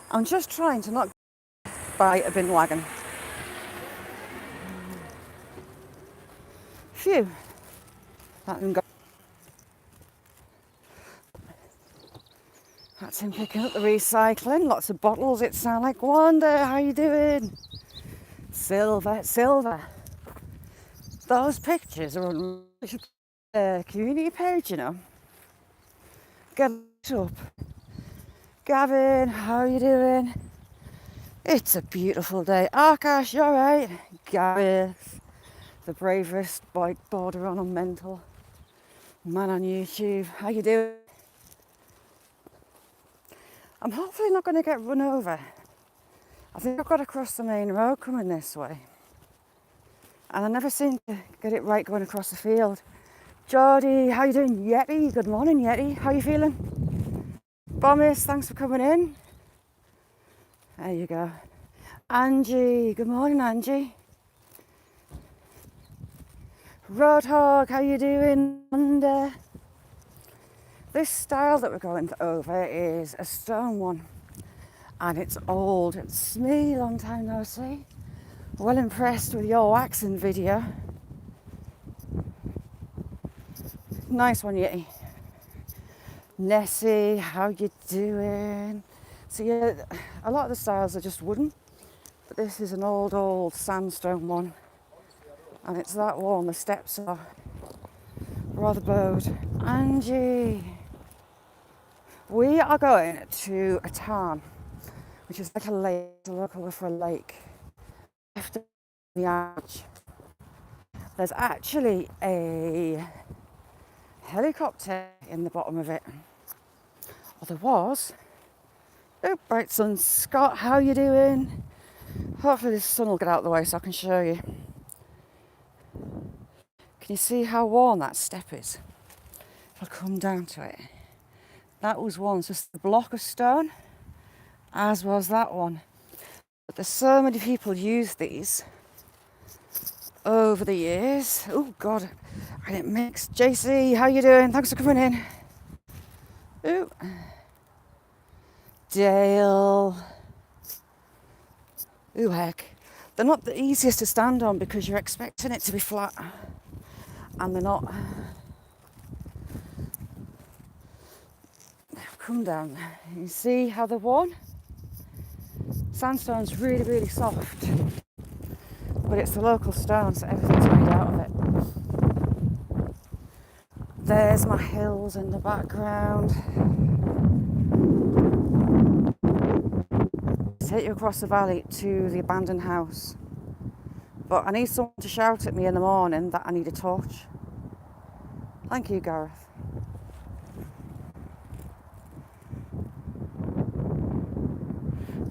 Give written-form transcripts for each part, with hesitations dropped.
I'm just trying to not by a bin wagon. Phew. That didn't go. That's him picking up the recycling. Lots of bottles, it sounds like. Wanda, how you doing? Silver, silver. Those pictures are on the community page, you know. Get it up. Gavin, how you doing? It's a beautiful day. Akash, you alright? Gareth, the bravest border on a mental man on YouTube. How you doing? I'm hopefully not going to get run over. I think I've got to cross the main road coming this way. And I never seem to get it right going across the field. Jodie, how you doing? Yeti, good morning Yeti. How you feeling? Bomis, thanks for coming in. There you go. Angie, good morning Angie. Roadhog, how you doing? Monday. This style that we're going over is a stone one. And it's old. It's me, long time no see. Well impressed with your waxing video. Nice one, Yeti. Nessie, how you doing? So yeah, a lot of the styles are just wooden, but this is an old sandstone one. And it's that warm, the steps are rather bowed. Angie, we are going to a tarn, which is like a lake, a local for a lake. After the arch, there's actually a helicopter in the bottom of it. Or there was. Oh, bright sun. Scott, how you doing? Hopefully this sun will get out of the way so I can show you. Can you see how worn that step is? I'll come down to it. That was once just a block of stone, as was that one. But there's so many people use these over the years. Oh God, I didn't mix. JC, how you doing? Thanks for coming in. Ooh. Dale. Ooh, heck. They're not the easiest to stand on because you're expecting it to be flat. And they're not. Come down. You see how they're worn? Sandstone's really, really soft. But it's the local stone, so everything's made out of it. There's my hills in the background. Take you across the valley to the abandoned house. But I need someone to shout at me in the morning that I need a torch. Thank you, Gareth.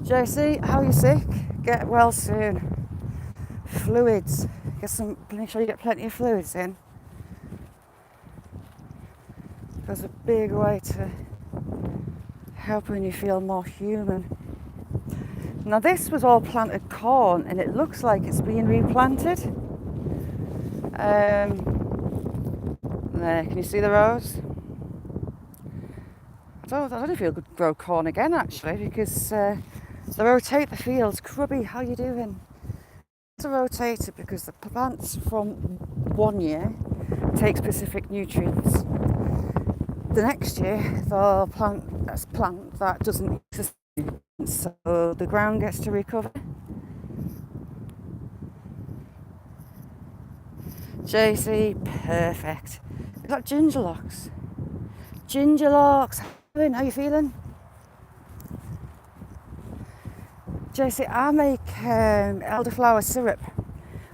JC, how are you sick? Get well soon. Fluids. Make sure you get plenty of fluids in. Goes a big way to helping you feel more human. Now this was all planted corn and it looks like it's being replanted. There, can you see the rows? I don't know if you'll grow corn again actually because they rotate the fields. Crubby, how you doing? To rotate it because the plants from one year take specific nutrients. The next year they'll plant a plant that doesn't exist, so the ground gets to recover. JC, perfect. We've got ginger locks. Ginger locks, how you feeling? JC, I make elderflower syrup.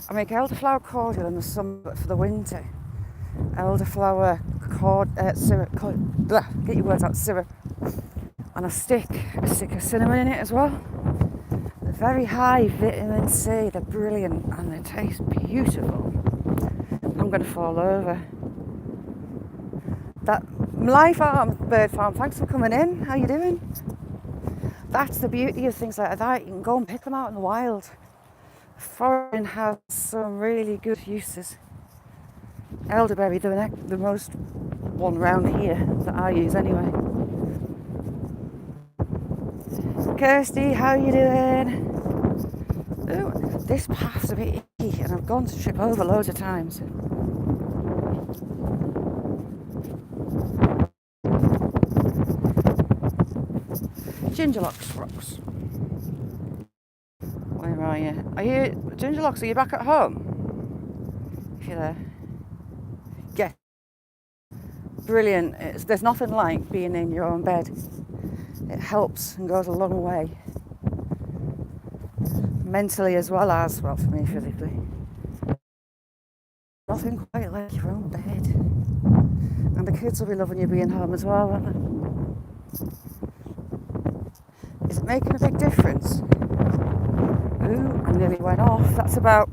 I make elderflower cordial in the summer for the winter. Elderflower syrup, get your words out, syrup. And I stick a stick of cinnamon in it as well. They're very high vitamin C, they're brilliant and they taste beautiful. I'm going to fall over. That Life Farm, Bird Farm, thanks for coming in. How you doing? That's the beauty of things like that. You can go and pick them out in the wild. Foreign has some really good uses. Elderberry, the most one round here that I use anyway. Kirsty, how you doing? Ooh, this path's a bit icky and I've gone to trip over loads of times. Gingerlocks rocks. Where are you? Gingerlocks, are you back at home? If you're there. Yeah. Brilliant. There's nothing like being in your own bed. It helps and goes a long way. Mentally as well as, well, for me physically. Nothing quite like your own bed. And the kids will be loving you being home as well, won't they? Is it making a big difference? Ooh, I nearly went off. That's about,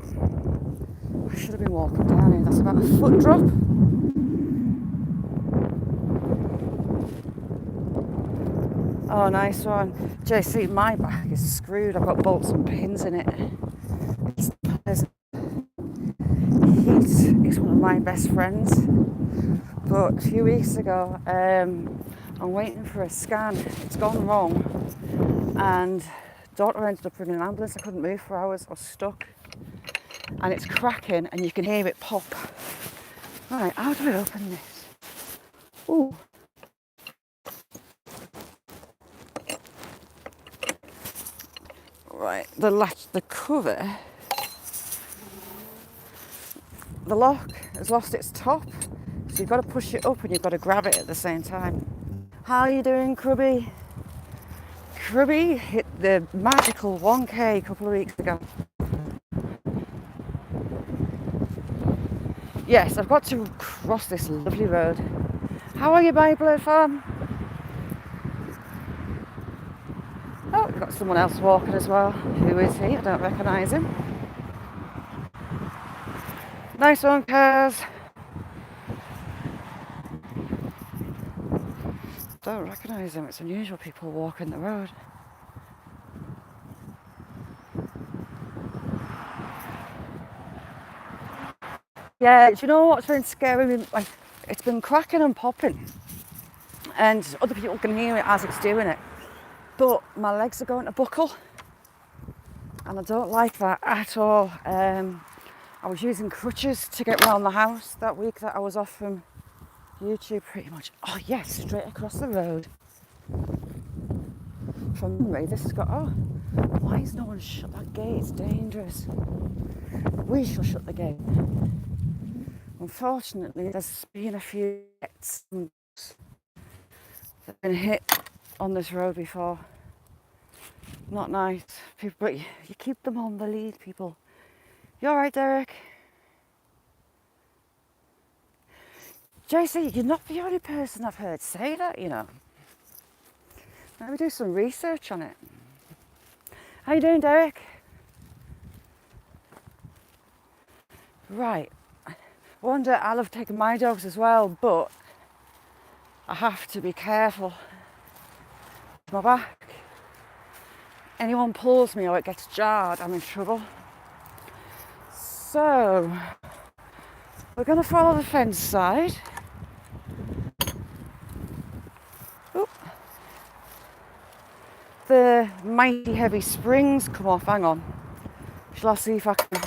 I should have been walking down here. That's about a foot drop. Oh, nice one. JC, my back is screwed. I've got bolts and pins in it. It's pleasant. Heat is one of my best friends. But a few weeks ago, I'm waiting for a scan. It's gone wrong. And daughter ended up in an ambulance. I couldn't move for hours. I was stuck. And it's cracking and you can hear it pop. Right, how do I open this? Ooh. Right, the cover, the lock has lost its top, so you've got to push it up and you've got to grab it at the same time. How are you doing, Crubby? Crubby hit the magical 1K a couple of weeks ago. Yes, I've got to cross this lovely road. How are you, Beyblade Farm? Oh, we've got someone else walking as well. Who is he? I don't recognise him. Nice one, Kaz. Don't recognise him. It's unusual people walking the road. Yeah, do you know what's been scary me? Like, it's been cracking and popping. And other people can hear it as it's doing it. But my legs are going to buckle. And I don't like that at all. I was using crutches to get around the house that week that I was off from YouTube pretty much. Oh yes, straight across the road. From memory, this has got, oh, why has no one shut that gate? It's dangerous. We shall shut the gate. Unfortunately, there's been a few hits that have been hit on this road before. Not nice. People, but you keep them on the lead, people. You alright, Derek? JC, you're not the only person I've heard say that, you know. Maybe do some research on it. How you doing, Derek? Right. One day I love taking my dogs as well, but I have to be careful with my back. Anyone pulls me or it gets jarred, I'm in trouble. So, we're going to follow the fence side. Oop. The mighty heavy springs come off, hang on. Shall I see if I can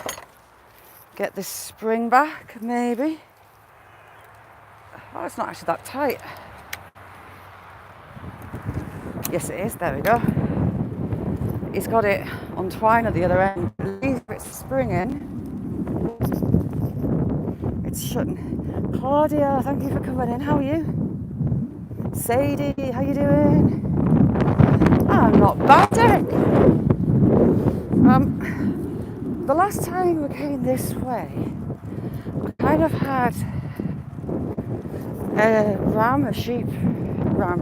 get this spring back, maybe? Oh, it's not actually that tight. Yes, it is, there we go. He's got it on twine at the other end. It's springing. It's shutting. Claudia, thank you for coming in. How are you? Sadie, how you doing? I'm not bad, Derek. The last time we came this way, I kind of had a sheep ram,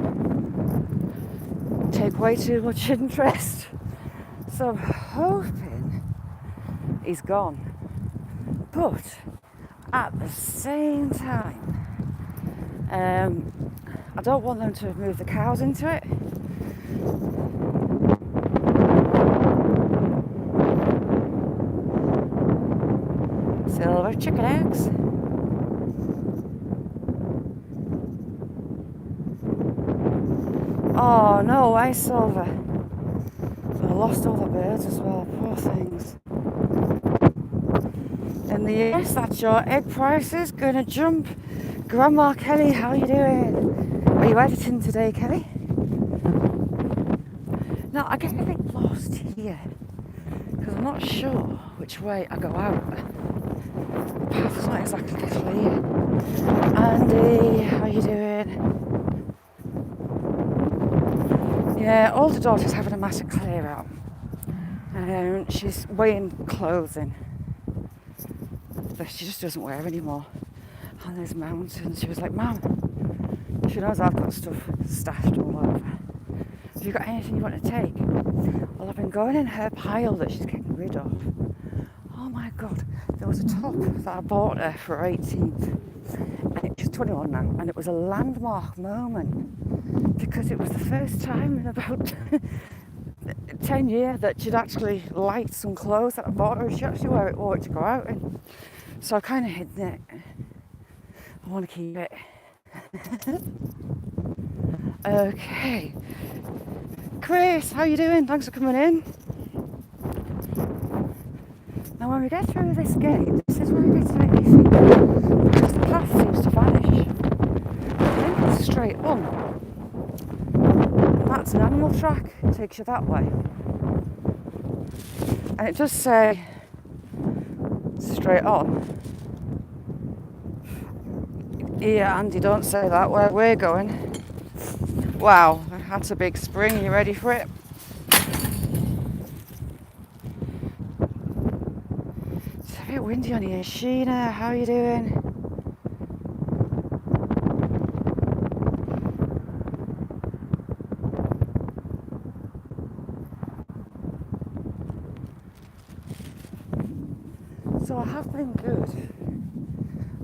take way too much interest. So I'm hoping he's gone. But at the same time, I don't want them to move the cows into it. Silver chicken eggs. Oh, no way, Silver. lost all the birds as well, poor things. In the US, that's your egg prices gonna jump. Grandma Kelly, how you doing? Are you editing today, Kelly? Now, I get a bit lost here because I'm not sure which way I go out. The path's not exactly clear. Andy, how you doing? Yeah, older daughter's having a massive clear out. She's weighing clothing that she just doesn't wear anymore. And there's mountains. She was like, Mum, she knows I've got stuff stashed all over. Have you got anything you want to take? Well, I've been going in her pile that she's getting rid of. Oh my God, there was a top that I bought her for 18th. And she's 21 now. And it was a landmark moment because it was the first time in about 10 years that she'd actually liked some clothes that I bought her. She actually wore it to go out in. So I kind of hid it. I want to keep it. Okay. Chris, how you doing? Thanks for coming in. Now when we get through this gate, this is where it gets a bit iffy because the path seems to vanish. I think it's straight on. And that's an animal track. It takes you that way. And it does say straight on. Yeah, Andy, don't say that. Where we're going. Wow, that's a big spring. Are you ready for it? It's a bit windy on here. Sheena, how are you doing? So I have been good.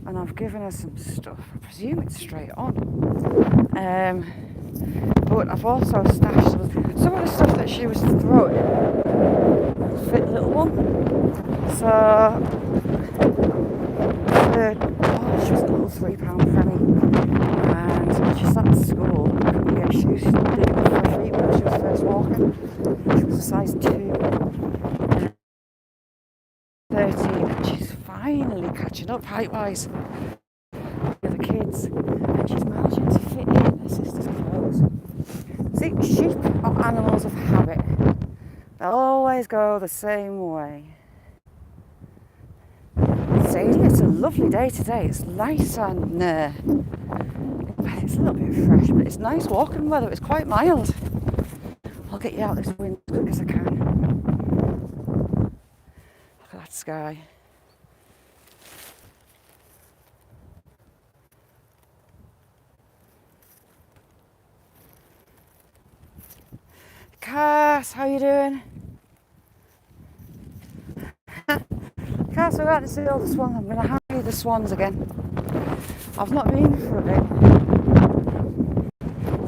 And I've given her some stuff. I presume it's straight on. But I've also stashed some of the stuff that she was throwing. Fit little one. So she was a little £3 Frenny. And when she started school, I couldn't get shoes. She didn't get for her feet when she was first walking. She was a size 2. 13, and she's finally catching up height-wise with the kids, and she's managing to fit in her sister's clothes. See, sheep are animals of habit. They'll always go the same way. Sadie, it's a lovely day today. It's nice and it's a little bit fresh, but it's nice walking weather. It's quite mild. I'll get you out this wind as quick as I can. Look at that sky. Cass, how you doing? Cass, we're about to see all the swans. I'm going to hand you the swans again. I've not been for a bit.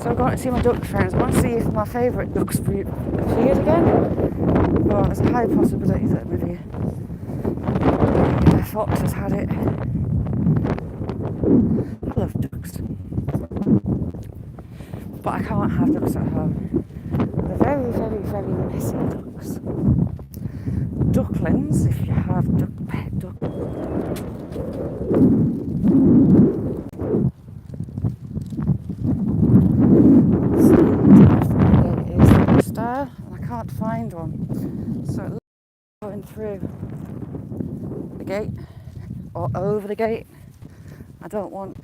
So I'm going to see my duck friends. I want to see if my favourite ducks appeared again. Well, there's a high possibility that maybe a fox has had it. I love ducks. But I can't have ducks at home. They're very, very, very messy ducks. Ducklings, if you have pet duck. It is the style, and I can't find one. So it looks like going through the gate or over the gate. I don't want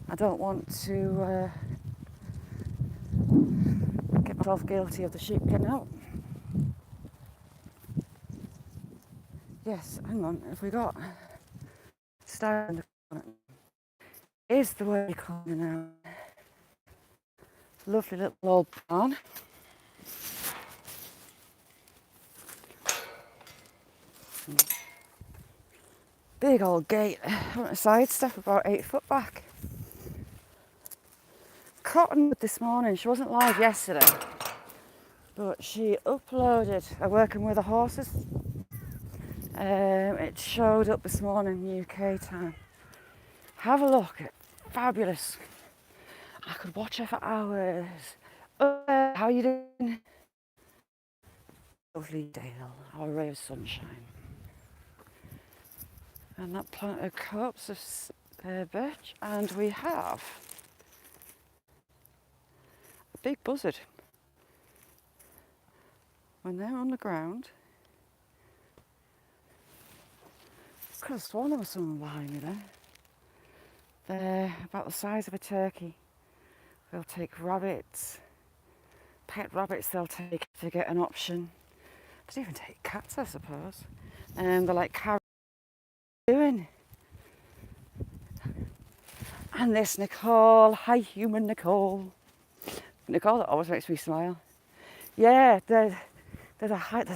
to get myself guilty of the sheep getting out. Yes, hang on, have we got star in the corner? Is the way coming out. Lovely little old barn. Big old gate on the side step, about 8 foot back. Cottonwood this morning, she wasn't live yesterday, but she uploaded her working with the horses. It showed up this morning UK time. Have a look, it's fabulous. I could watch her for hours. How you doing? lovely dale, our ray of sunshine. And that planted copse of birch, and we have a big buzzard. When they're on the ground, I could have sworn there was someone behind me there. They're about the size of a turkey. They'll take rabbits, pet rabbits they'll take if they get an option. They'll even take cats, I suppose. And they're like, carry doing. And this Nicole, hi human Nicole. Nicole, that always makes me smile. Yeah, they're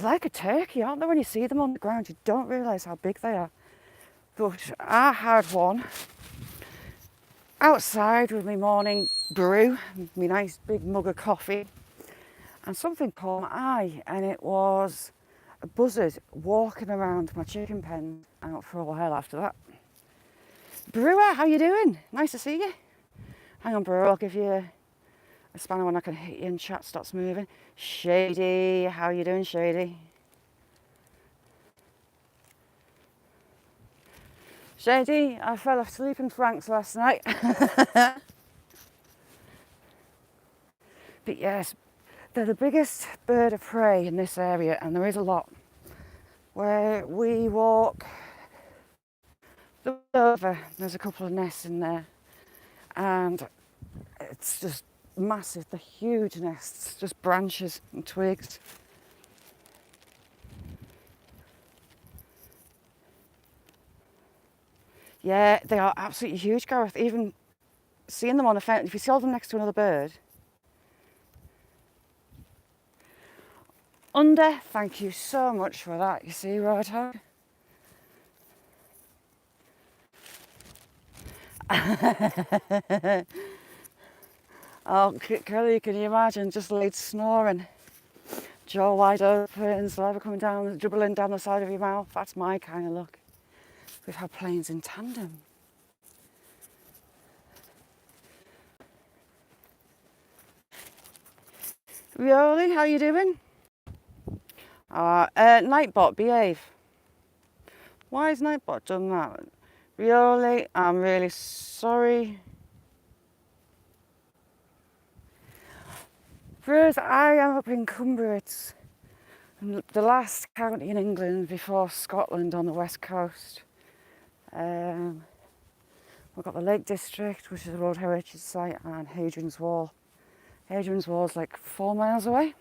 like a turkey, aren't they? When you see them on the ground, you don't realise how big they are. But I had one outside with my morning brew, my nice big mug of coffee, and something caught my eye, and it was a buzzard walking around my chicken pen out for a while after that. Brewer, how you doing? Nice to see you. Hang on, Brewer, I'll give you a spanner when I can hit you and chat stops moving. Shady, how you doing, Shady? Shady, I fell asleep in Frank's last night. But yes, they're the biggest bird of prey in this area, and there is a lot. Where we walk over, there's a couple of nests in there, and it's just massive. They're huge nests, just branches and twigs. Yeah, they are absolutely huge, Gareth. Even seeing them on a fence, if you saw them next to another bird. Under, thank you so much for that, you see, Roadhog. Oh, Kelly, can you imagine, just laid snoring, jaw wide open, saliva coming down, dribbling down the side of your mouth. That's my kind of look. We've had planes in tandem. Rioli, how you doing? Nightbot, behave. Why has Nightbot done that? Rioli, I'm really sorry. First, I am up in Cumbria. It's the last county in England before Scotland on the west coast. We've got the Lake District, which is a World Heritage Site, and Hadrian's Wall. Hadrian's Wall is like 4 miles away.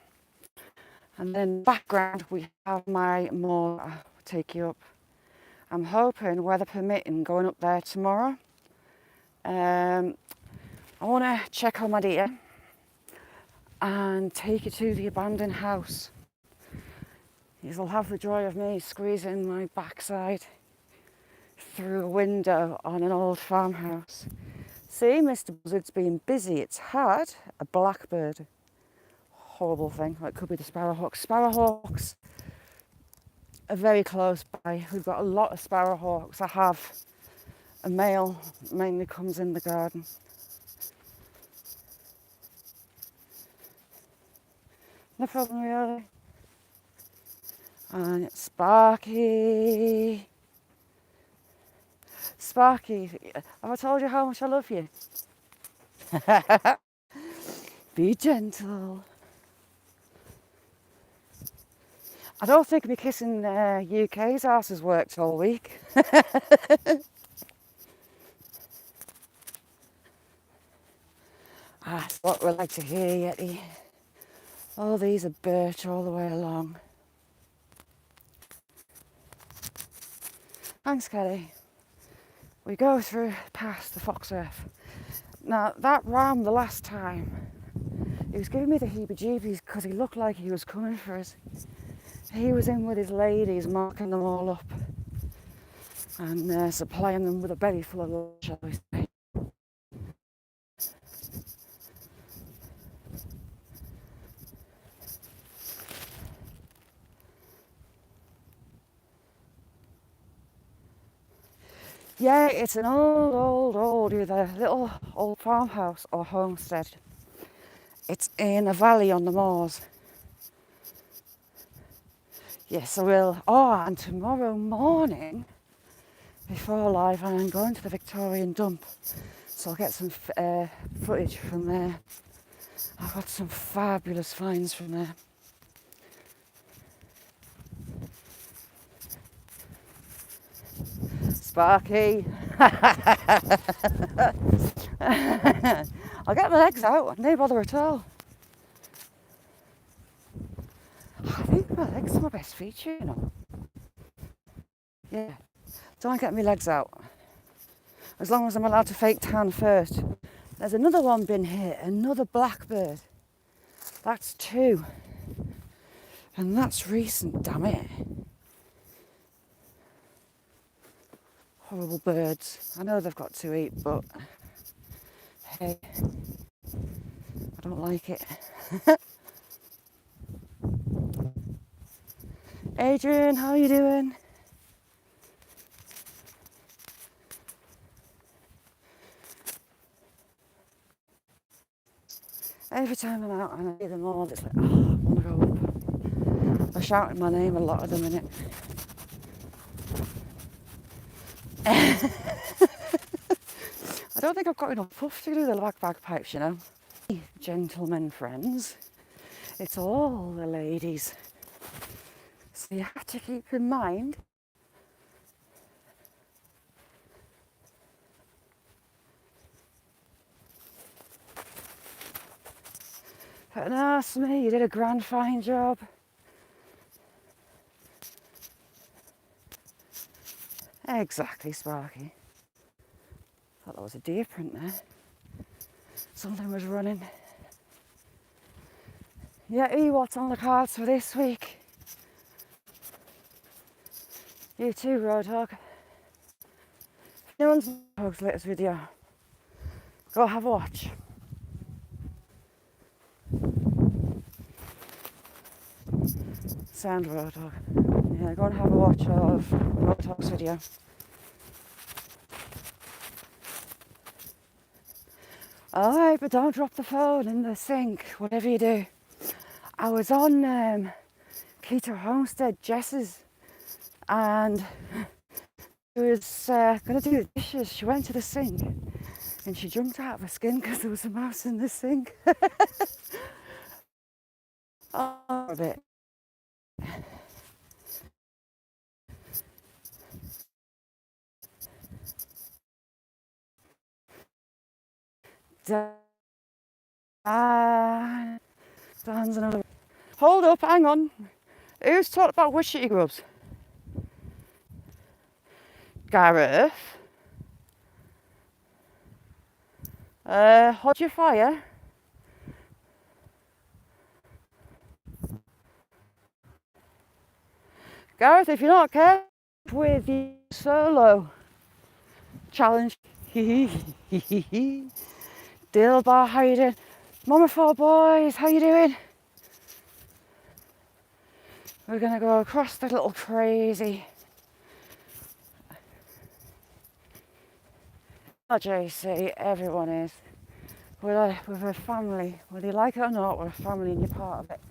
And then in the background, we have my moor. I'll take you up. I'm hoping, weather permitting, going up there tomorrow. I want to check on my deer and take you to the abandoned house. You'll have the joy of me squeezing my backside through a window on an old farmhouse. See, Mr. Buzzard's been busy. It's had a blackbird. Horrible thing. It could be the sparrowhawks. Sparrowhawks are very close by. We've got a lot of sparrowhawks. I have a male, mainly comes in the garden. No problem, really. And it's Sparky. Sparky, have I told you how much I love you? Be gentle. I don't think me kissing UK's arse has worked all week. That's what we like to hear, Yeti. Oh, these are birch all the way along. Thanks, Kelly. We go through past the fox earth. Now, that ram the last time, he was giving me the heebie-jeebies because he looked like he was coming for us. He was in with his ladies, marking them all up and supplying them with a belly full of love, shall we say. Yeah, it's an old, either little old farmhouse or homestead. It's in a valley on the moors. Yes, I will. Oh, and tomorrow morning, before live, I'm going to the Victorian dump. So I'll get some footage from there. I've got some fabulous finds from there. Sparky. I'll get my legs out, no bother at all. I think my legs are my best feature, you know. Yeah, don't get my legs out. As long as I'm allowed to fake tan first. There's another one been here, another blackbird. That's 2. And that's recent, damn it. Horrible birds. I know they've got to eat, but hey, I don't like it. Adrian, how are you doing? Every time I'm out and I hear them all, it's like, oh, I want to go up. They're shouting my name, a lot of them in it. I don't think I've got enough puff to do the bagpipes, you know. Gentlemen friends, it's all the ladies. So you have to keep in mind. But no, Smee, you did a grand fine job. Exactly, Sparky. Thought that was a deer print there. Something was running. Yeah, what's on the cards for this week? You too, Roadhog. If no one's Roadhog's latest video, go have a watch. Sound Roadhog. Yeah, go and have a watch of Roadhog's video. Alright, but don't drop the phone in the sink, whatever you do. I was on Keter Homestead, Jess's, and she was going to do the dishes. She went to the sink and she jumped out of her skin because there was a mouse in the sink. Oh, a bit. Dan's another. Hold up, hang on. Who's talked about wishity grubs? Gareth. Hold your fire. Gareth, if you're not careful with the solo challenge, Dilbar, how you doing? Mama 4 boys, how you doing? We're gonna go across the little crazy. Oh, JC, everyone is. We're a family. Whether you like it or not, we're a family and you're part of it.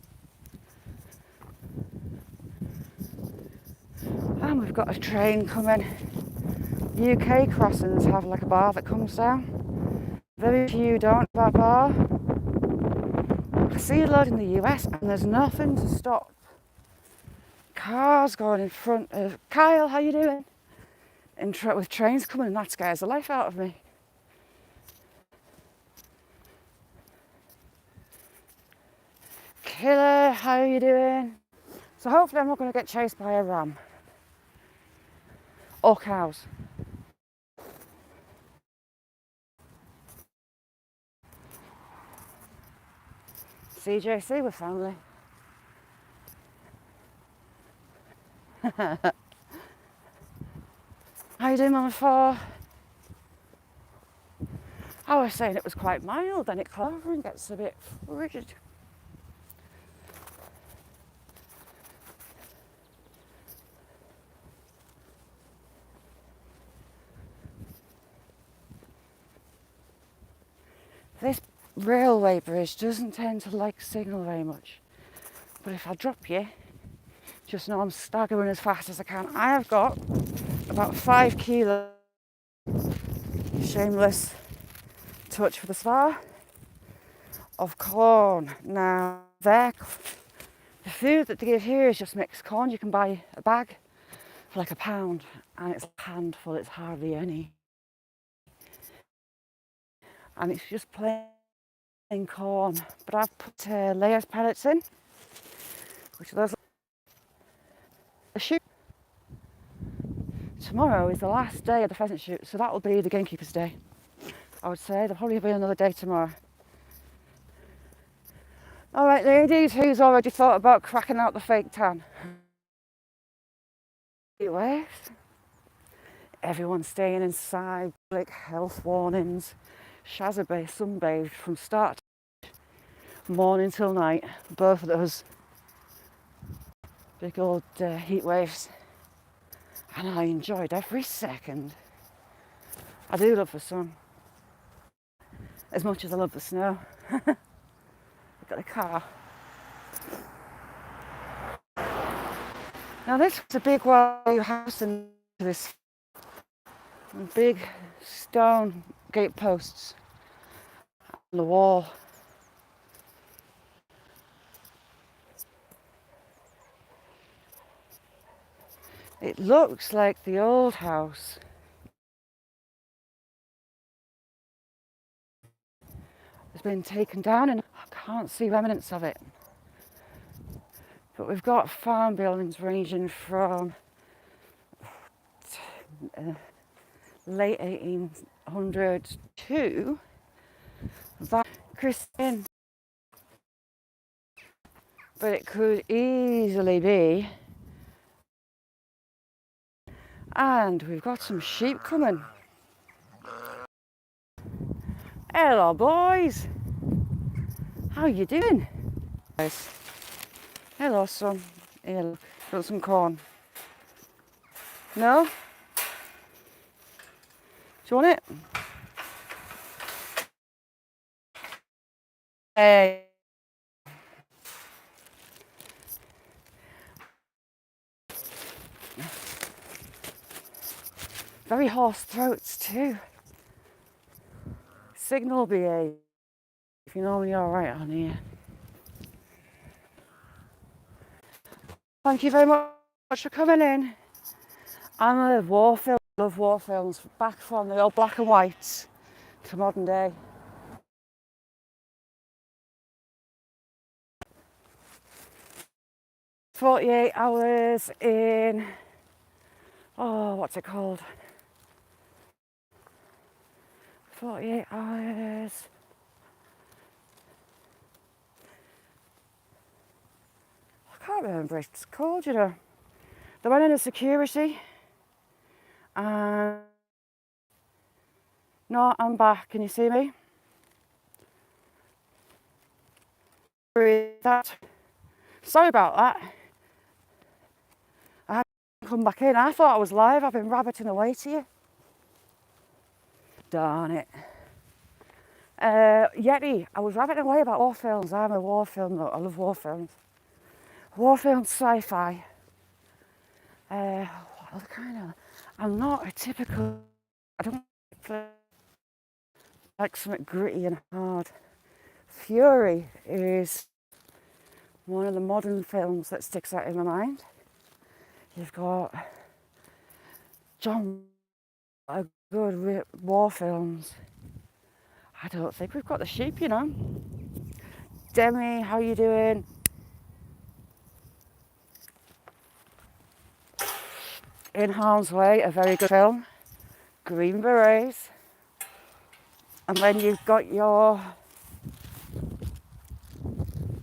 And we've got a train coming. UK crossings have like a bar that comes down. Very few don't have that bar. I see a lot in the US and there's nothing to stop. Cars going in front of... Kyle, how you doing? With trains coming, and that scares the life out of me. Killer, how are you doing? So hopefully I'm not going to get chased by a ram. Or cows. CJC with family. How you doing, Mama 4? I was saying it was quite mild, then it comes over and gets a bit frigid. This railway bridge doesn't tend to like signal very much. But if I drop you, Just know I'm staggering as fast as I can. I have got about 5 kilos, shameless touch for the spa, of corn. Now, the food that they give here is just mixed corn. You can buy a bag for like £1, and it's a handful, it's hardly any. And it's just plain corn. But I've put layers pellets in, which are those. Shoot. Tomorrow is the last day of the pheasant shoot, so that will be the gamekeeper's day. I would say there'll probably be another day tomorrow. All right, ladies, who's already thought about cracking out the fake tan? Heat waves. Everyone's staying inside. Public health warnings. Shazza sunbathed from start morning till night. Both of those big old heat waves, and I enjoyed every second. I do love the sun as much as I love the snow. Look at the car. Now this was a big wide house, and this big stone gate posts on the wall. It looks like the old house. It's been taken down and I can't see remnants of it. But we've got farm buildings ranging from late 1800s to that Christian. But it could easily be. And we've got some sheep coming. Hello, boys. How you doing? Guys. Hello, son. Here, look. Got some corn. No? Do you want it? Hey. Very hoarse throats too. Signal BA, if you know me all right on here. Thank you very much for coming in. I'm a war film. I love war films, back from the old black and whites to modern day. "48 hours in," what's it called? 48 hours. I can't remember what it's called, you know. They went into security and... No, I'm back. Can you see me? Sorry about that. I had to come back in. I thought I was live. I've been rabbiting away to you. Darn it. Yeti, I was rabbiting away about war films. I'm a war film though. I love war films. War films, sci-fi. What other kind of... I'm not a typical... I don't like something gritty and hard. Fury is one of the modern films that sticks out in my mind. You've got John, good war films. I don't think we've got the sheep, you know. Demi, how you doing? In Harm's Way, a very good film. Green Berets. And then you've got your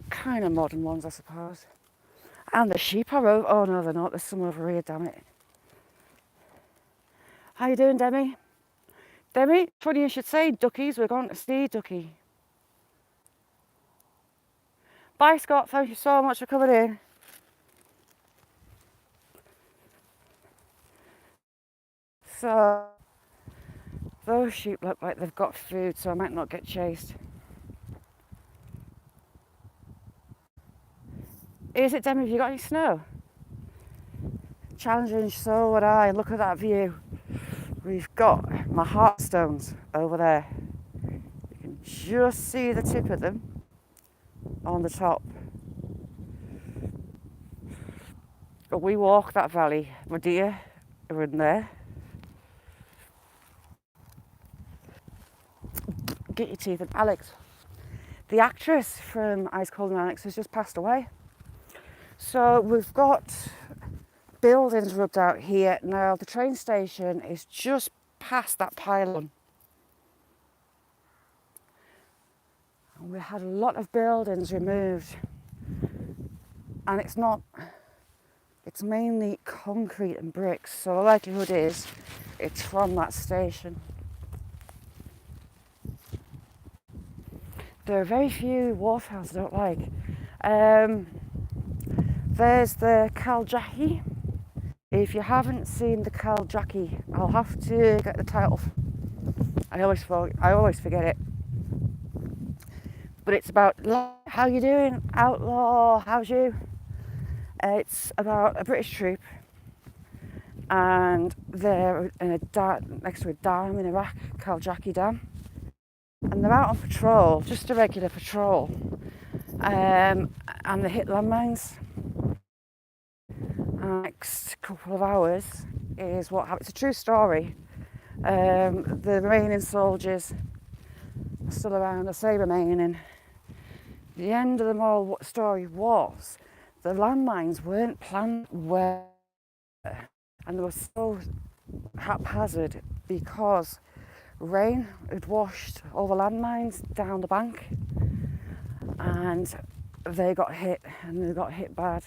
kind of modern ones, I suppose. And the sheep are over. Oh no, they're not. There's some over here, damn it. How you doing, Demi? Demi, funny you should say duckies. We're going to see Ducky. Bye, Scott. Thank you so much for coming in. So, those sheep look like they've got food, so I might not get chased. Is it, Demi? Have you got any snow? Challenging, so would I. Look at that view. We've got my heartstones over there. You can just see the tip of them on the top. But we walk that valley. My deer are in there. Get your teeth in. Alex, the actress from Ice Cold and Alex has just passed away. So we've got buildings rubbed out here. Now the train station is just past that pylon. And we had a lot of buildings removed. And it's mainly concrete and bricks. So the likelihood is it's from that station. There are very few waterfowls I don't like. There's the Caljackie. If you haven't seen the Caljackie, I'll have to get the title. I always forget it. But it's about how you doing, outlaw, how's you? It's about a British troop, and they're in next to a dam in Iraq, Caljackie Dam, and they're out on patrol, just a regular patrol, and they hit landmines. Next couple of hours is what happened. It's a true story. The remaining soldiers are still around. I say remaining. The end of the moral story was the landmines weren't planned well, and they were so haphazard because rain had washed all the landmines down the bank, and they got hit, and they got hit bad.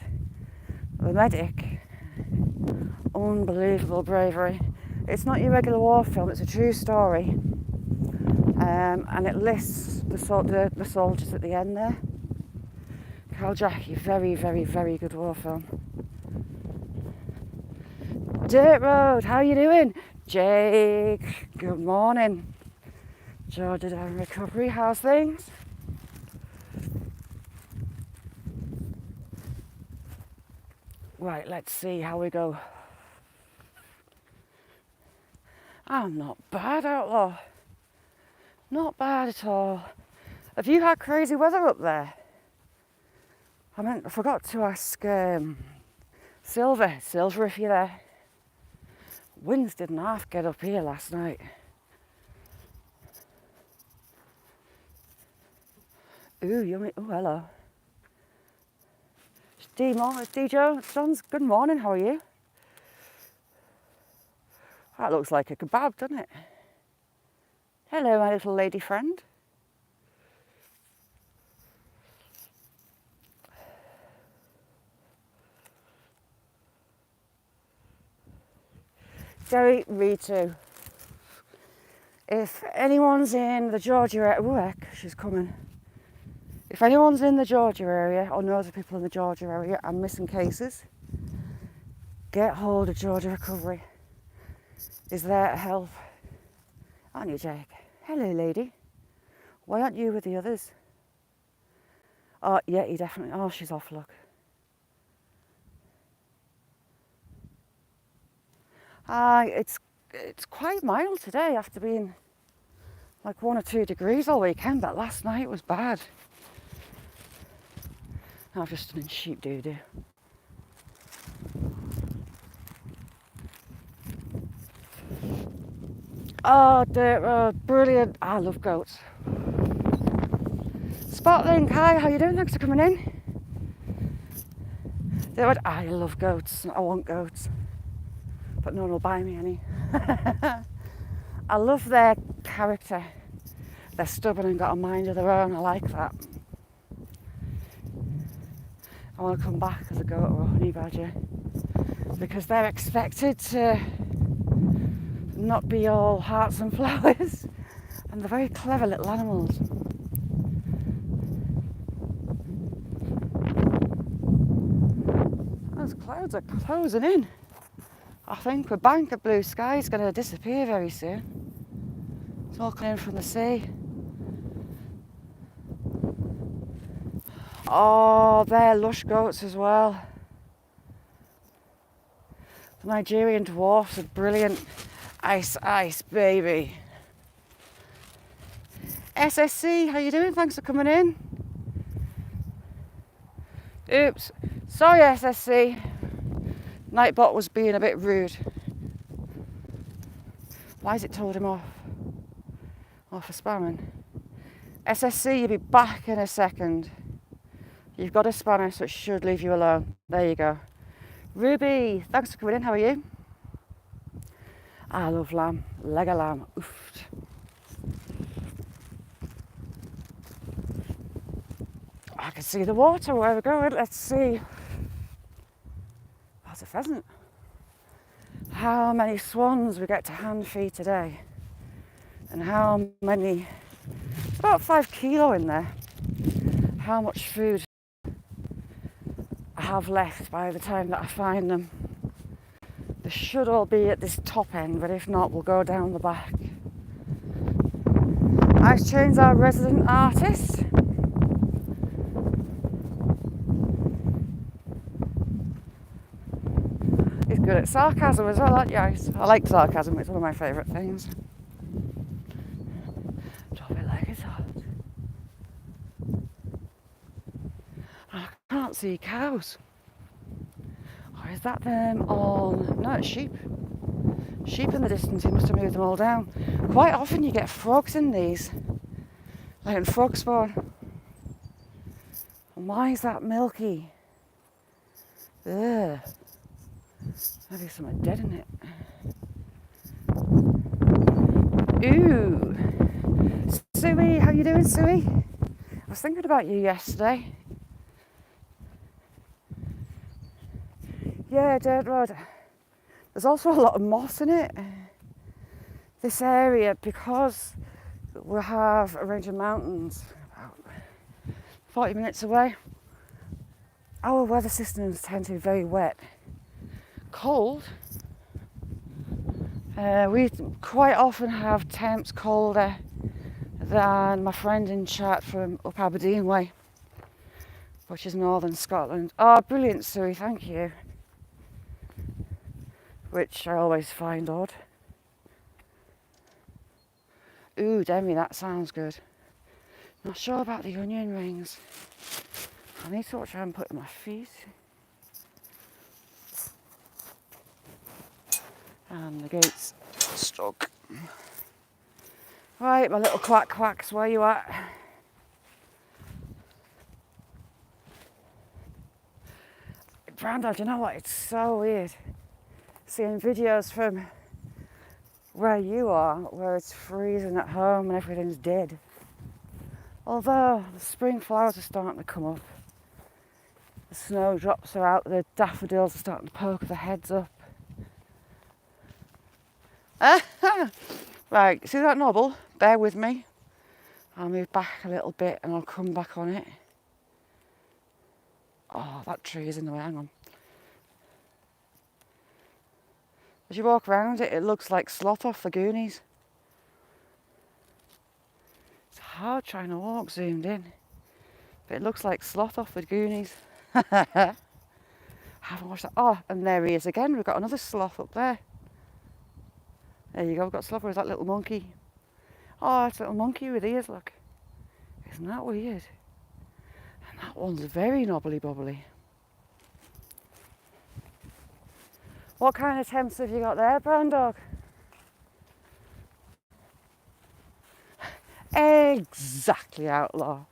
The medic, unbelievable bravery. It's not your regular war film, it's a true story. And it lists the soldiers at the end there. Caljackie, very, very, very good war film. Dirt Road, how you doing? Jake, good morning. Georgia Down Recovery, how's things? Right, let's see how we go. I'm not bad, outlaw. Not bad at all. Have you had crazy weather up there? I forgot to ask Silver if you're there. Winds didn't half get up here last night. Ooh, yummy. Oh, hello. It's D Jones. Good morning, how are you? That looks like a kebab, doesn't it? Hello, my little lady friend. Derry, me too. If anyone's in the Georgia area, ooh, heck, she's coming. If anyone's in the Georgia area or knows of people in the Georgia area and missing cases, get hold of Georgia Recovery. Is there to help? Aren't you, Jake? Hello, lady. Why aren't you with the others? Oh, yeah, you definitely. Oh, she's off, look. It's quite mild today after being like 1 or 2 degrees all weekend, but last night was bad. I've just done in sheep doo-doo. Oh, dirt road, brilliant. I love goats. Spotlink, hi, how you doing? Thanks for coming in. I love goats. I want goats. But no one will buy me any. I love their character. They're stubborn and got a mind of their own. I like that. I want to come back as a goat or a honey badger because they're expected to not be all hearts and flowers, and they're very clever little animals. Those clouds are closing in. I think the bank of blue sky is going to disappear very soon. It's all coming in from the sea. Oh, they're lush goats as well. Nigerian dwarfs are brilliant. Ice, ice, baby. SSC, how you doing? Thanks for coming in. Oops. Sorry, SSC. Nightbot was being a bit rude. Why has it told him off? Oh, for spamming. SSC, you'll be back in a second. You've got a spanner, so it should leave you alone. There you go. Ruby, thanks for coming in. How are you? I love lamb. Leg of lamb. Oof. I can see the water where we're going. Let's see. That's a pheasant. How many swans we get to hand feed today? And how many? About 5 kilo in there. How much food I have left by the time that I find them. They should all be at this top end, but if not, we'll go down the back. Ice Chain's our resident artist. He's good at sarcasm as well, aren't you? I like sarcasm, it's one of my favourite things. Drop it like it's hot. I can't see cows. Or is that them on? No, it's sheep. Sheep in the distance, he must have moved them all down. Quite often you get frogs in these, like in frog spawn. And why is that milky? Ugh. Maybe something dead in it. Ooh. Suey, how you doing, Suey? I was thinking about you yesterday. Yeah, dirt road. There's also a lot of moss in it. This area, because we have a range of mountains about 40 minutes away, our weather systems tend to be very wet. Cold. We quite often have temps colder than my friend in chat from up Aberdeen way, which is northern Scotland. Oh, brilliant, Sue, thank you. Which I always find odd. Ooh, Demi, that sounds good. Not sure about the onion rings. I need to watch how I'm putting my feet. And the gate's stuck. Right, my little quack quacks, where you at? Brandon, you know what? It's so weird seeing videos from where you are, where it's freezing at home and everything's dead. Although the spring flowers are starting to come up, the snowdrops are out, the daffodils are starting to poke their heads up. Right, see that knobble? Bear with me. I'll move back a little bit and I'll come back on it. Oh, that tree is in the way, hang on. As you walk around it, it looks like Sloth off the Goonies. It's hard trying to walk zoomed in, but it looks like Sloth off the Goonies. Haven't watched that. Oh, and there he is again. We've got another sloth up there. There you go, we've got sloth. Where's that little monkey? Oh, it's a little monkey with ears, look. Isn't that weird? And that one's very knobbly bobbly. What kind of temps have you got there, brown dog? Exactly, Outlaw.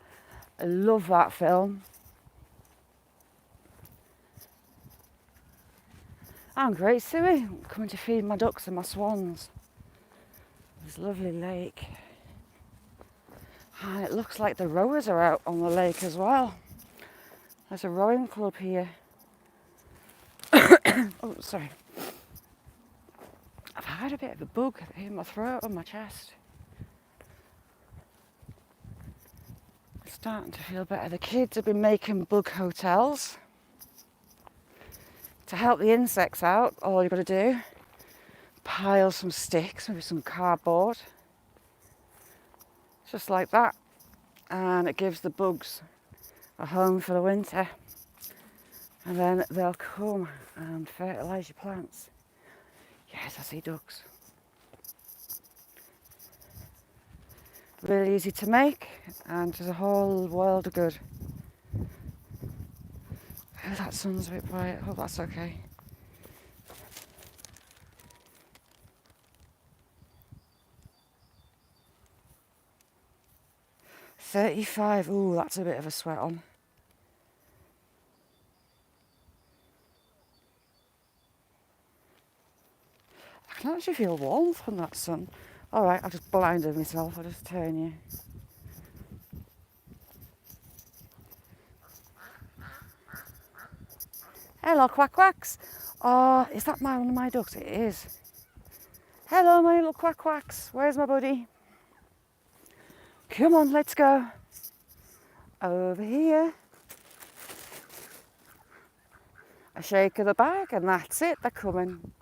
I love that film. I'm great, Suey. I'm coming to feed my ducks and my swans. This lovely lake. And it looks like the rowers are out on the lake as well. There's a rowing club here. Oh, sorry. I've had a bit of a bug in my throat and my chest. Starting to feel better. The kids have been making bug hotels. To help the insects out, all you've got to do, pile some sticks, maybe some cardboard. Just like that. And it gives the bugs a home for the winter. And then they'll come and fertilise your plants. Yes, I see ducks. Really easy to make and does a whole world of good. Oh, that sun's a bit bright. I hope that's okay. $35. Ooh, that's a bit of a sweat on. I can actually feel warmth from that sun. Alright, I've just blinded myself. I'll just turn you. Hello, quack quacks. Oh, is that one of my ducks? It is. Hello, my little quack quacks. Where's my buddy? Come on, let's go. Over here. A shake of the bag and that's it, they're coming.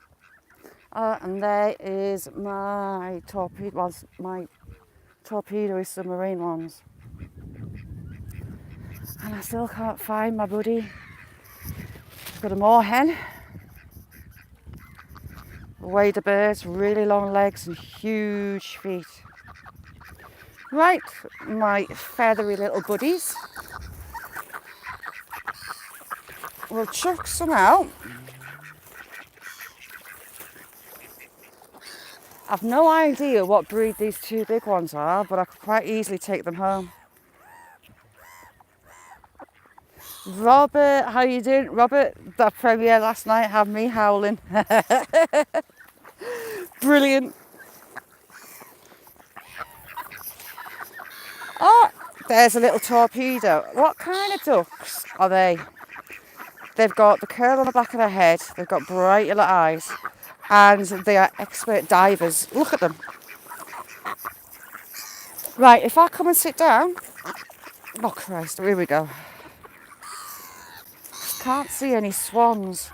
And there is my torpedo, my torpedo submarine ones. And I still can't find my buddy. I've got a moorhen. Wader birds, really long legs and huge feet. Right, my feathery little buddies. We'll chuck some out. I've no idea what breed these two big ones are, but I could quite easily take them home. Robert, how you doing? Robert, that premiere last night had me howling. Brilliant. Oh, there's a little torpedo. What kind of ducks are they? They've got the curl on the back of their head, they've got bright yellow eyes, and they are expert divers. Look at them. Right, if I come and sit down, oh Christ, here we go. Can't see any swans.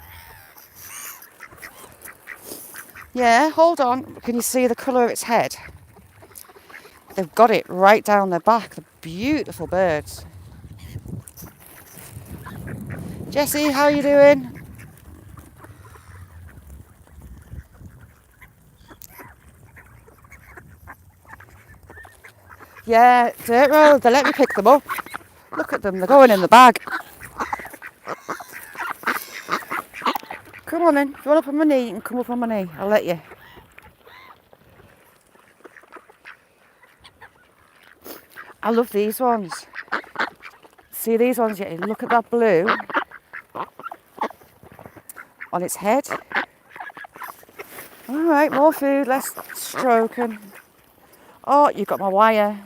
Yeah, hold on. Can you see the colour of its head? They've got it right down their back. They're beautiful birds. Jessie, how are you doing? Yeah, dirt road. They let me pick them up. Look at them. They're going in the bag. Come on then. If you want up on my knee, you can come up on my knee. I'll let you. I love these ones. See these ones? Yeah, look at that blue on its head. All right, more food. Let's stroke them. Oh, you've got my wire.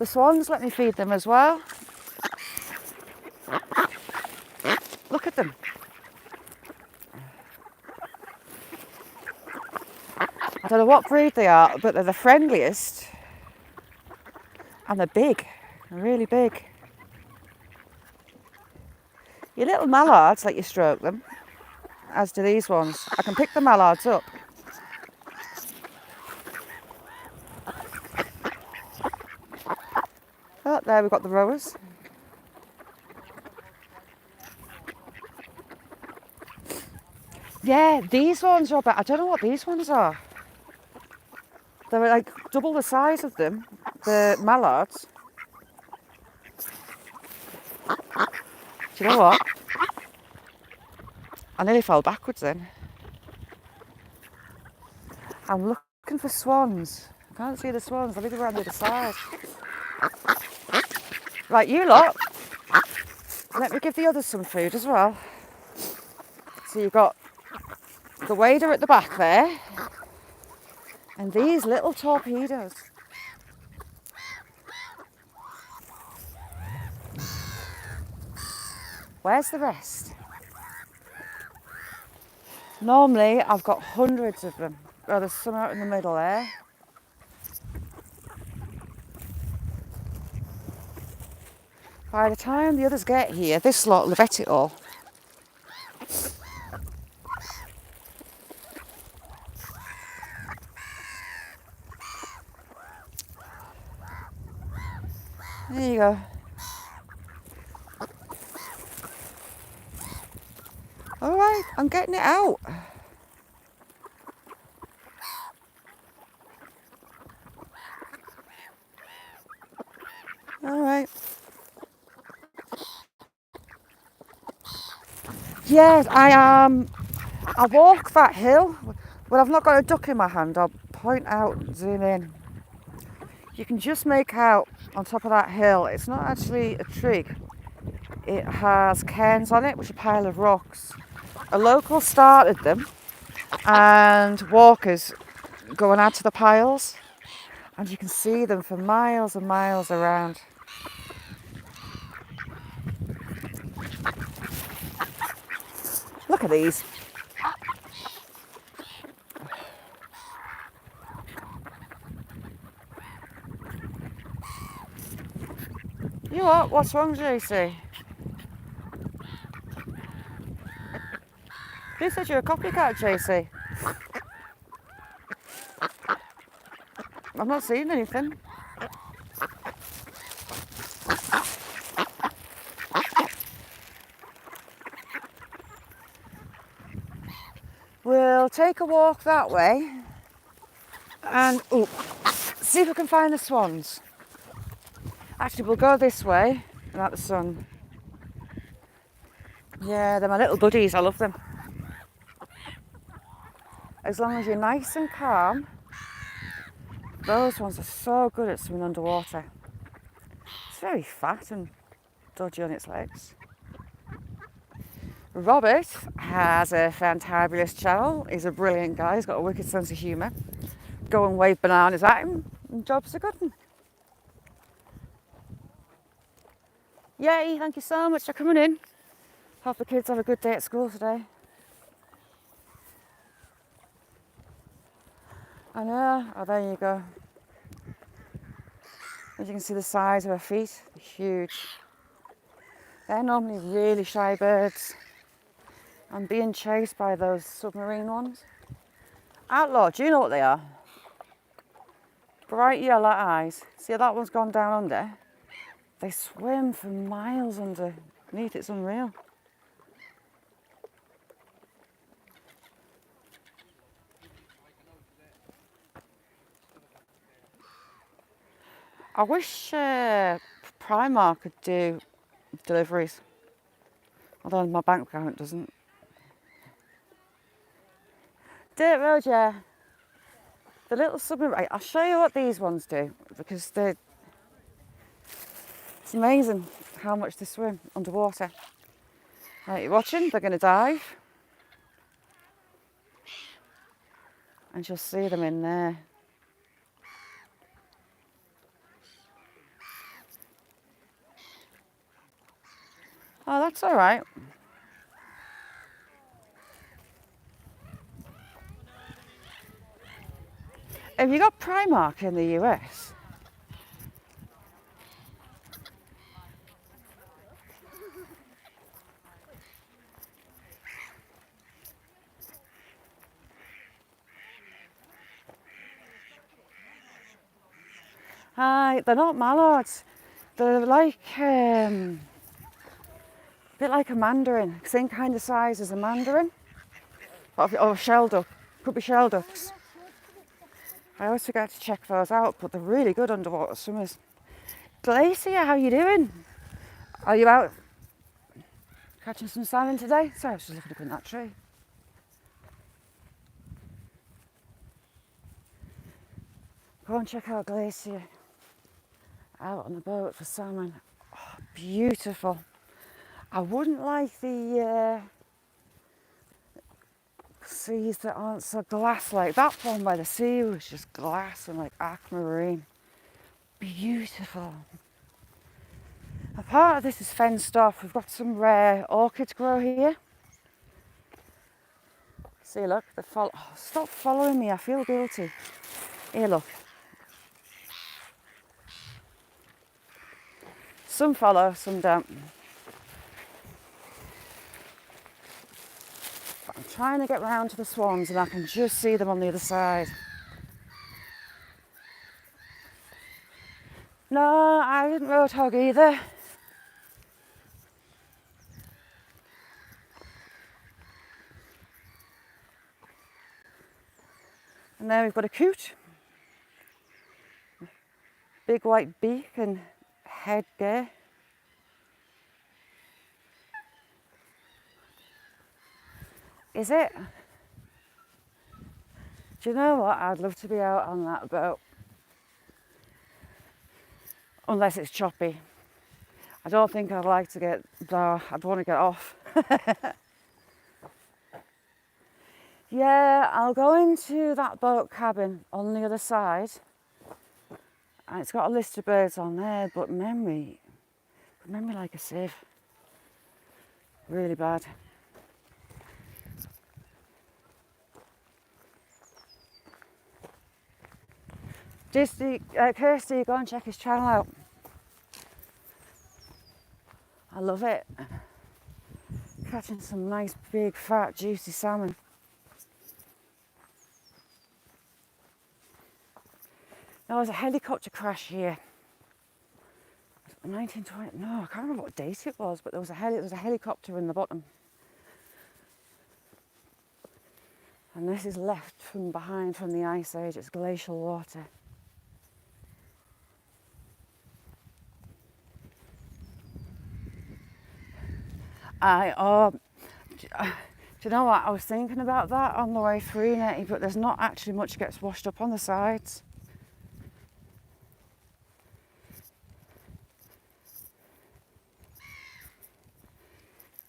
The swans let me feed them as well. Look at them. I don't know what breed they are, but they're the friendliest. And they're big. They're really big. Your little mallards let you stroke them, as do these ones. I can pick the mallards up. Oh, there we've got the rowers. Yeah, these ones, Robert, I don't know what these ones are. They're like double the size of them, the mallards. Do you know what? I nearly fell backwards then. I'm looking for swans. I can't see the swans, they're around the other side. Right, you lot, let me give the others some food as well. So you've got the wader at the back there, and these little torpedoes. Where's the rest? Normally I've got hundreds of them. Oh, there's some out in the middle there. By the time the others get here, this lot will have ate it all. There you go. All right, I'm getting it out. All right. Yes, I walk that hill. Well, I've not got a duck in my hand. I'll point out, zoom in. You can just make out on top of that hill. It's not actually a tree. It has cairns on it, which are a pile of rocks. A local started them, and walkers go and add to the piles, and you can see them for miles and miles around. Look at these. You what? What's wrong, JC? Who said you're a copycat, JC? I've not seen anything. We'll take a walk that way and see if we can find the swans. Actually, we'll go this way and out the sun. Yeah, they're my little buddies. I love them. As long as you're nice and calm, those ones are so good at swimming underwater. It's very fat and dodgy on its legs. Robert has a fantabulous channel. He's a brilliant guy. He's got a wicked sense of humour. Go and wave bananas at him, and job's a good one. Yay, thank you so much for coming in. Hope the kids have a good day at school today. I know, oh there you go. As you can see the size of her feet, huge. They're normally really shy birds. I'm being chased by those submarine ones. Outlaw, do you know what they are? Bright yellow eyes. See how that one's gone down under? They swim for miles underneath, it's unreal. I wish Primark could do deliveries, although my bank account doesn't. Dirt Road, yeah. The little submarine, I'll show you what these ones do, because it's amazing how much they swim underwater. Right, you're watching, they're going to dive. And you'll see them in there. Oh, that's all right. Have you got Primark in the US? Hi, they're not mallards. They're like a bit like a mandarin, same kind of size as a mandarin, or shell duck. Could be shell ducks. I always forget to check those out, but they're really good underwater swimmers. Glacier, how you doing? Are you out catching some salmon today? Sorry, I was just looking up in that tree. Go and check out Glacier. Out on the boat for salmon. Oh, beautiful. I wouldn't like the seas that aren't so glass-like. That one by the sea was just glass and like aquamarine. Beautiful. A part of this is fenced off. We've got some rare orchids grow here. See, look, they follow. Oh, stop following me, I feel guilty. Here, look. Some follow, some don't. But I'm trying to get round to the swans and I can just see them on the other side. No, I didn't roadhog either. And there we've got a coot. Big white beak and head there. Is it? Do you know what? I'd love to be out on that boat. Unless it's choppy. I don't think I'd like to get there. I'd want to get off. Yeah, I'll go into that boat cabin on the other side. And it's got a list of birds on there, but memory like a sieve. Really bad. Kirsty, go and check his channel out. I love it. Catching some nice big fat juicy salmon. There was a helicopter crash here. 1920, no, I can't remember what date it was, but there was a helicopter in the bottom. And this is left from behind from the Ice Age, it's glacial water. Do you know what? I was thinking about that on the way through, Nettie, but there's not actually much gets washed up on the sides.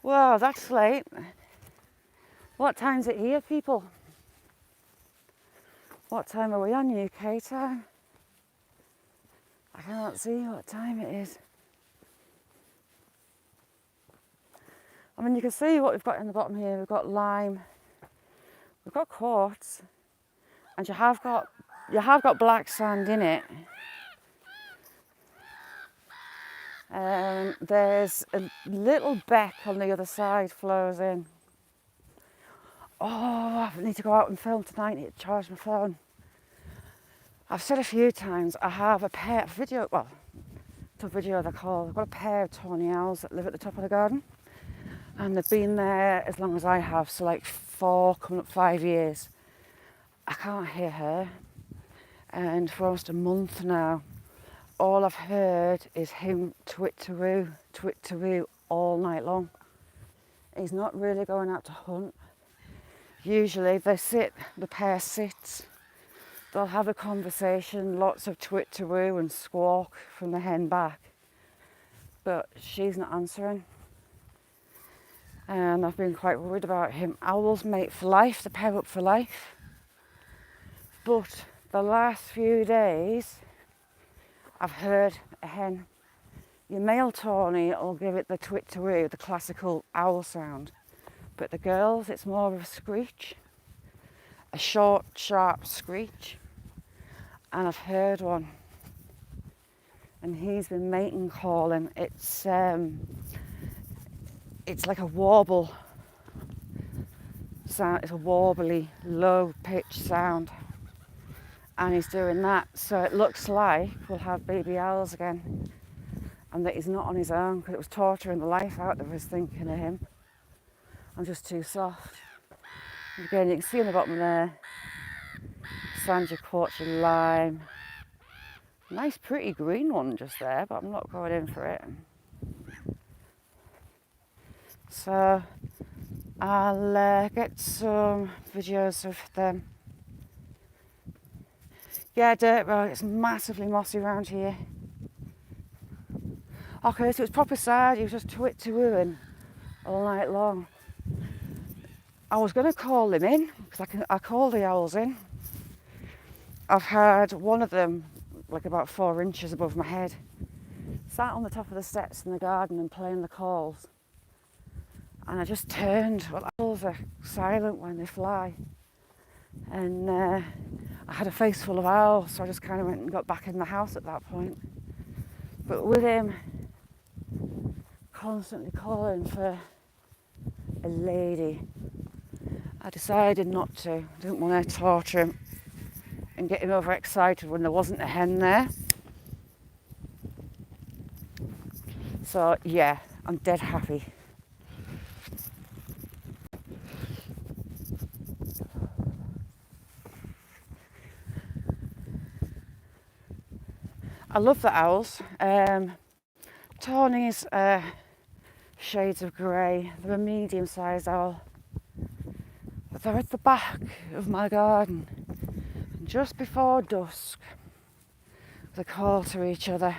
Wow, that's late. What time's it here, people? What time are we on UK time? I cannot see what time it is. I mean, you can see what we've got in the bottom here. We've got lime, we've got quartz, and you have got black sand in it. There's a little beck on the other side flows in. Oh, I need to go out and film tonight. I need to charge my phone. I've said a few times I have a video they're called. I've got a pair of tawny owls that live at the top of the garden. And they've been there as long as I have, so like 4, coming up 5 years. I can't hear her. And for almost a month now, all I've heard is him twit-to-woo all night long. He's not really going out to hunt. Usually the pair sits, they'll have a conversation, lots of twit-to-woo and squawk from the hen back. But she's not answering. And I've been quite worried about him. Owls mate for life, they pair up for life. But the last few days, I've heard a hen. Your male tawny will give it the twit-to-woo, the classical owl sound. But the girls, it's more of a screech. A short, sharp screech. And I've heard one. And he's been mating calling. It's like a warble sound. It's a warbly, low-pitched sound. And he's doing that. So it looks like we'll have baby owls again. And that he's not on his own, because it was torturing the life out of us thinking of him. I'm just too soft. And again, you can see in the bottom there, Sandra quartz and lime. Nice pretty green one just there, but I'm not going in for it. So I'll get some videos of them. Yeah, dirt road, it's massively mossy around here. Okay, so it was proper sad, he was just twit-to-wooing all night long. I was going to call him in, because I call the owls in. I've had one of them like about 4 inches above my head, sat on the top of the steps in the garden and playing the calls. And I just turned. Well, owls are silent when they fly. And I had a face full of owls, so I just kind of went and got back in the house at that point. But with him constantly calling for a lady, I decided not to. I didn't want to torture him and get him overexcited when there wasn't a hen there. So yeah, I'm dead happy. I love the owls. Tawny's shades of grey. They're a medium-sized owl. But they're at the back of my garden. And just before dusk, they call to each other.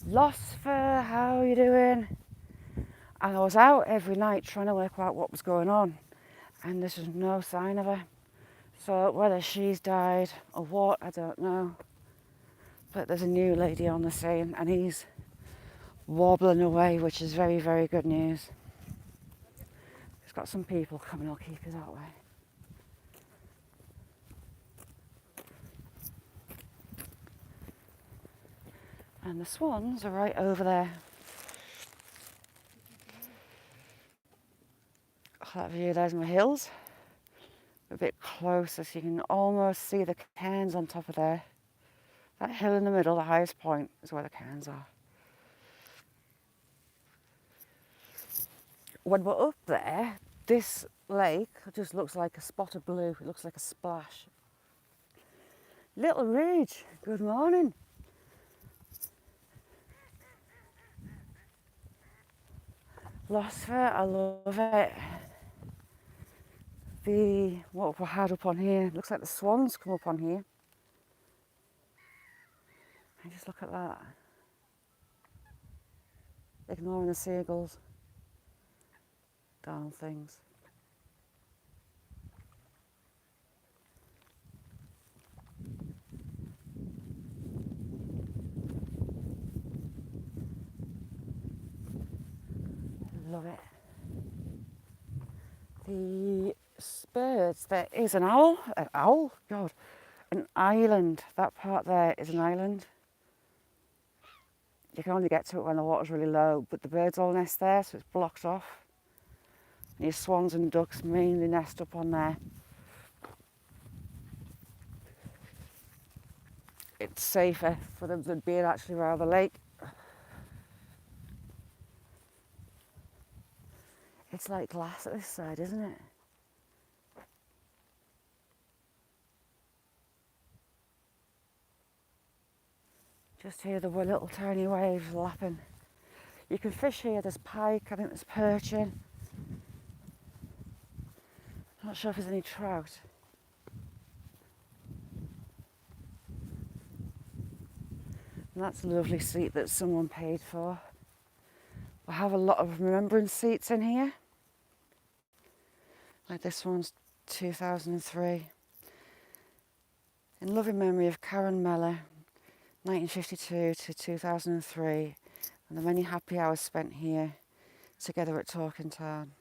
Losfer, how are you doing? And I was out every night trying to work out what was going on. And there's just no sign of her. So whether she's died or what, I don't know. But there's a new lady on the scene and he's wobbling away, which is very, very good news. He's got some people coming, I'll keep it that way. And the swans are right over there. That view, there's my hills. A bit closer so you can almost see the cairns on top of there. That hill in the middle, the highest point, is where the cairns are. When we're up there, this lake just looks like a spot of blue. It looks like a splash. Little Ridge, good morning. Losfer, I love it. What we had up on here, looks like the swans come up on here. And just look at that. Ignoring the seagulls. Darn things. Love it. The birds, there is an island. That part there is an island. You can only get to it when the water's really low, but the birds all nest there, so it's blocked off. And your swans and ducks mainly nest up on there. It's safer for them than being actually around the lake. It's like glass at this side, isn't it? Just hear the little tiny waves lapping. You can fish here, there's pike, I think there's perching. Not sure if there's any trout. And that's a lovely seat that someone paid for. We have a lot of remembrance seats in here. Like this one's 2003. In loving memory of Karen Meller, 1952 to 2003, and the many happy hours spent here together at Talkin Tarn.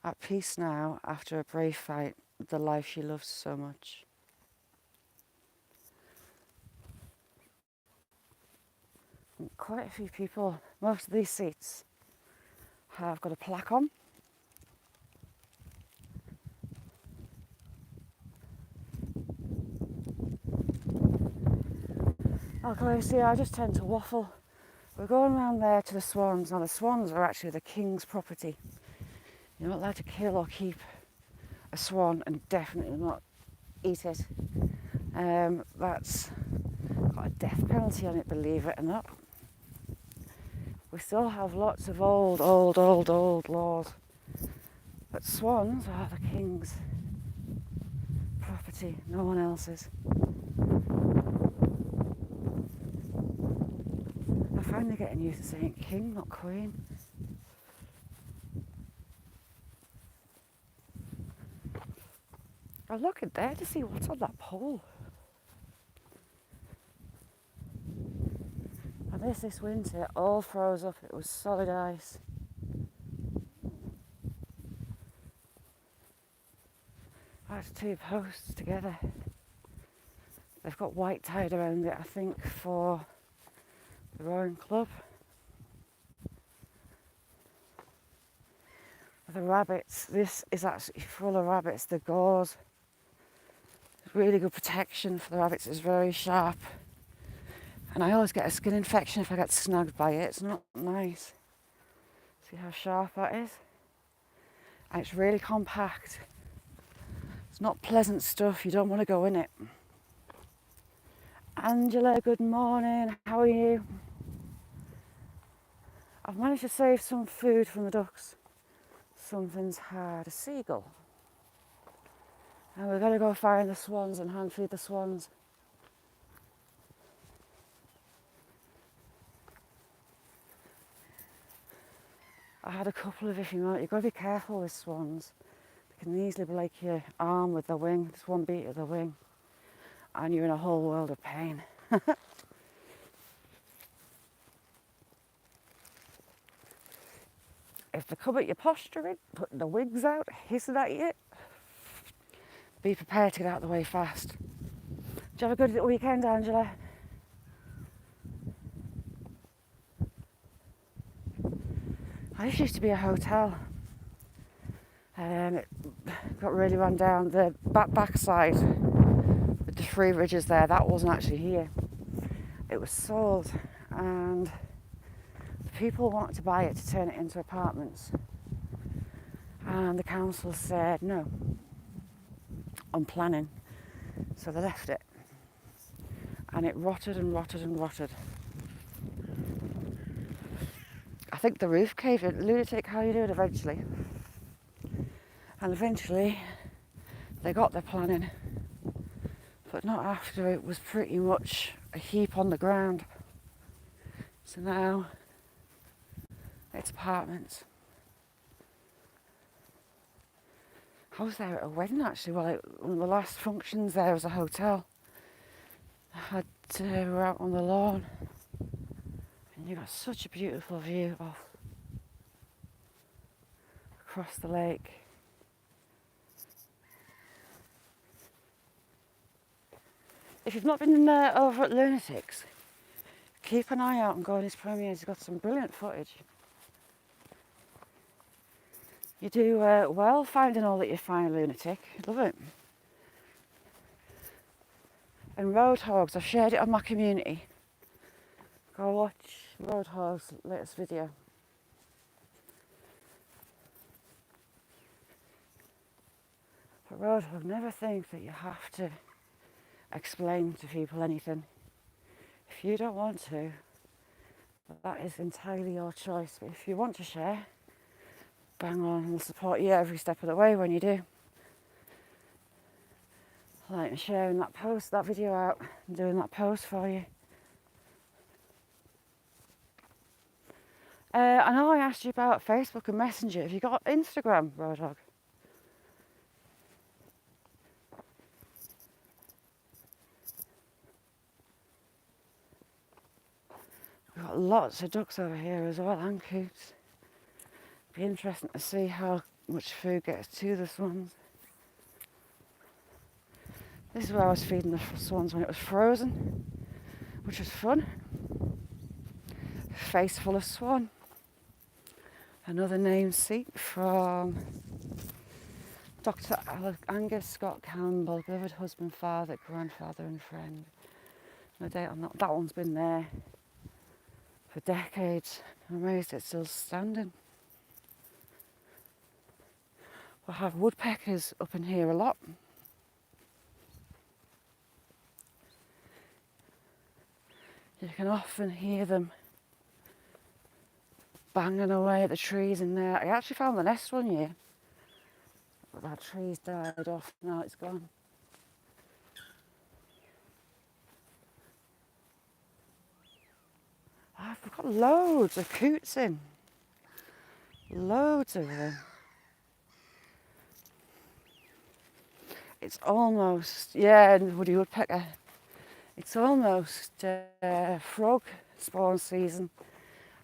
At peace now after a brave fight with the life she loves so much. And quite a few people, most of these seats have got a plaque on. Okay, see, I just tend to waffle. We're going around there to the swans. Now the swans are actually the king's property. You're not allowed to kill or keep a swan and definitely not eat it. That's got a death penalty on it, believe it or not. We still have lots of old laws. But swans are the king's property, no one else's. I'm finally getting used to saying king, not queen. I look at there to see what's on that pole. And this winter all froze up, it was solid ice. That's two posts together. They've got white tied around it, I think, for the rowing club. The rabbits, this is absolutely full of rabbits. The gauze, really good protection for the rabbits, it's very sharp. And I always get a skin infection if I get snagged by it. It's not nice. See how sharp that is? And it's really compact. It's not pleasant stuff, you don't want to go in it. Angela, good morning. How are you? I've managed to save some food from the ducks. Something's had a seagull. And we're going to go find the swans and hand feed the swans. I had a couple of issues. You've got to be careful with swans. They can easily break your arm with the wing, just one beat of the wing, and you're in a whole world of pain. If they come at your posturing, putting the wings out, hissing at you, be prepared to get out of the way fast. Did you have a good weekend, Angela? This used to be a hotel. It got really run down. The backside with the three ridges there, that wasn't actually here. It was sold, and the people wanted to buy it to turn it into apartments. And the council said no on planning, so they left it. And it rotted and rotted and rotted. I think the roof caved in. Lunatic, how you doing eventually? And eventually they got their planning, but not after it was pretty much a heap on the ground. So now it's apartments. I was there at a wedding actually. Well, one of the last functions there was a hotel. We were out on the lawn, and you got such a beautiful view across the lake. If you've not been over at Lunatics, keep an eye out and go on his premieres. He's got some brilliant footage. You do well finding all that you find, Lunatic. Love it. And Roadhogs, I've shared it on my community. Go watch Roadhogs' latest video. But Roadhog, never think that you have to explain to people anything. If you don't want to, that is entirely your choice. But if you want to share, bang on, and we'll support you every step of the way when you do. Like and sharing that post, that video out, and doing that post for you. I know I asked you about Facebook and Messenger. Have you got Instagram, Roadhog? We've got lots of ducks over here as well, and coots. Be interesting to see how much food gets to the swans. This is where I was feeding the swans when it was frozen, which was fun. Face full of swan. Another name seat from Dr. Angus Scott Campbell, beloved husband, father, grandfather and friend. No date on that. That one's been there for decades. I'm amazed it's still standing. We'll have woodpeckers up in here a lot. You can often hear them banging away at the trees in there. I actually found the nest one year, but that tree's died off, now it's gone. I've got loads of coots in. Loads of them. It's almost, yeah, and woody woodpecker. It's almost frog spawn season,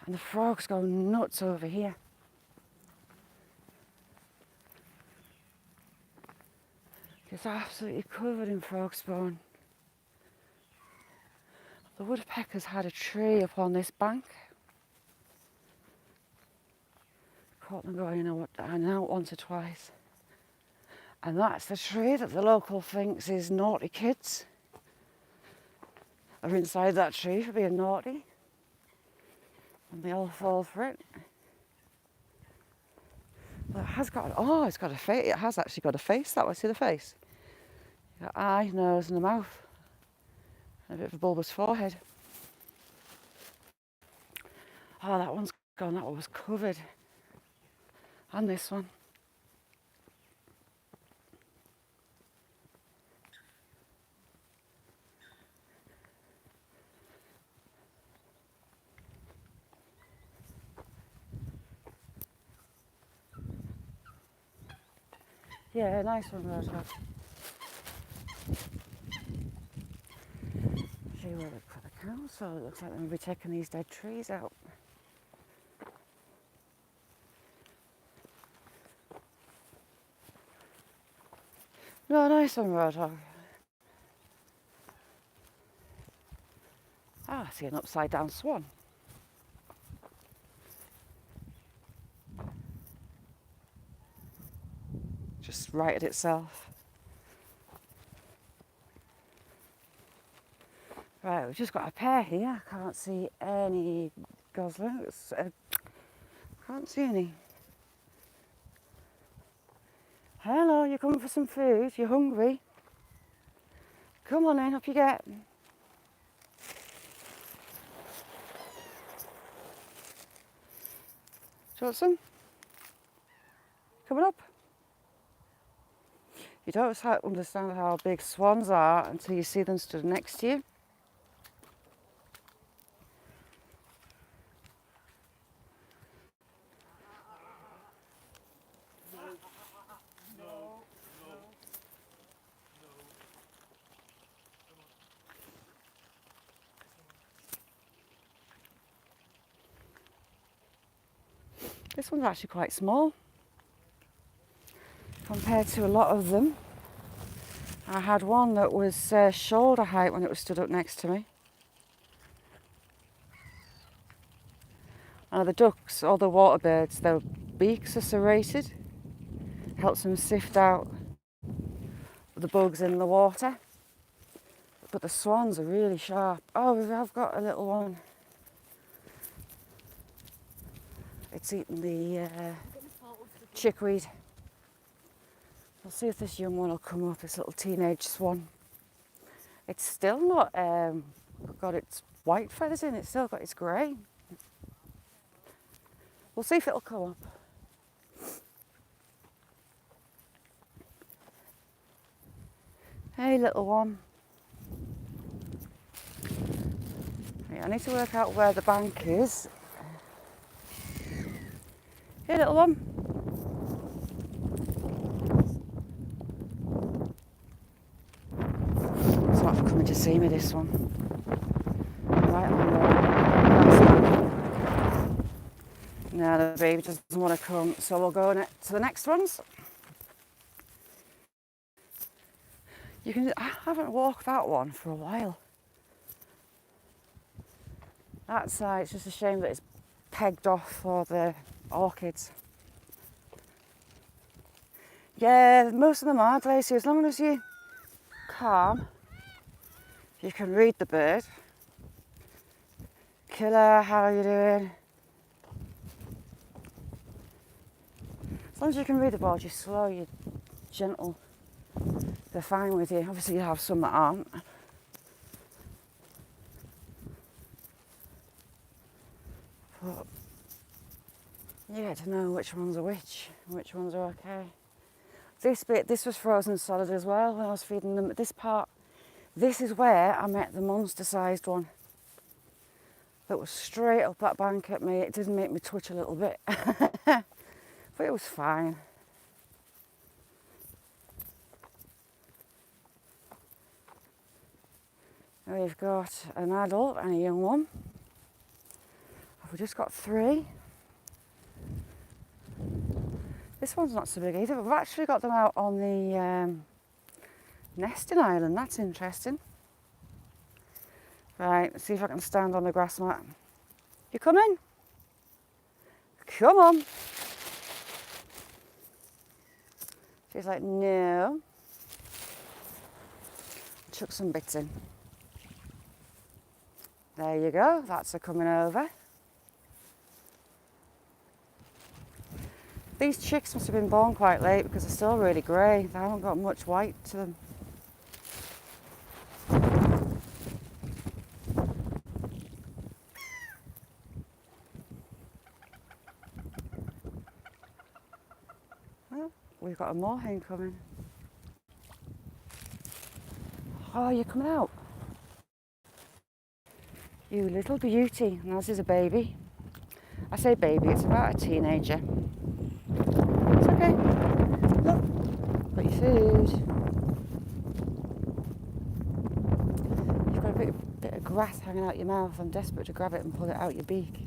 and the frogs go nuts over here. It's absolutely covered in frog spawn. The woodpeckers had a tree up on this bank. Caught them going out once or twice. And that's the tree that the local thinks is naughty kids are inside that tree for being naughty. And they all fall for it. Well, it has got, it's got a face. It has actually got a face. That way, see the face? You got eye, nose and a mouth. A bit of a bulbous forehead. Oh, that one's gone. That one was covered. And this one. Yeah, nice one, Roadhog. See where they put the cows, so it looks like they're going to be taking these dead trees out. No, nice one, Roadhog. Ah, I see an upside down swan. Just righted itself. Right, we've just got a pair here. I can't see any goslings. Can't see any. Hello, you coming for some food? You hungry? Come on in, up you get. Do you want some? Coming up? You don't understand how big swans are until you see them stood next to you. This one's actually quite small compared to a lot of them. I had one that was shoulder height when it was stood up next to me. The ducks, or the water birds, their beaks are serrated. Helps them sift out the bugs in the water. But the swans are really sharp. Oh, I've got a little one. It's eating the chickweed. We'll see if this young one will come up, this little teenage swan. It's still not got its white feathers in, it's still got its grey. We'll see if it'll come up. Hey, little one. Right, I need to work out where the bank is. Hey, little one. It's not coming to see me, this one. Right on the... No, the baby doesn't want to come, so we'll go to the next ones. I haven't walked that one for a while. That side, it's just a shame that it's pegged off for the orchids. Yeah, most of them are glacier. As long as you calm, you can read the bird. Killer, how are you doing? As long as you can read the bird, you're slow, you're gentle, they're fine with you. Obviously you have some that aren't. But you get to know which ones are which ones are okay. This was frozen solid as well when I was feeding them. This part, this is where I met the monster-sized one that was straight up that bank at me. It did make me twitch a little bit, but it was fine. Now we've got an adult and a young one. We've just got 3. This one's not so big either, but we've actually got them out on the nesting island. That's interesting. Right, let's see if I can stand on the grass mat. You coming? Come on. She's like, no. Chuck some bits in. There you go, that's her coming over. These chicks must have been born quite late because they're still really grey. They haven't got much white to them. We've got a moorhen coming. Oh, you're coming out. You little beauty. And this is a baby. I say baby, it's about a teenager. It's okay. Look, got your food. You've got a bit of grass hanging out your mouth. I'm desperate to grab it and pull it out your beak.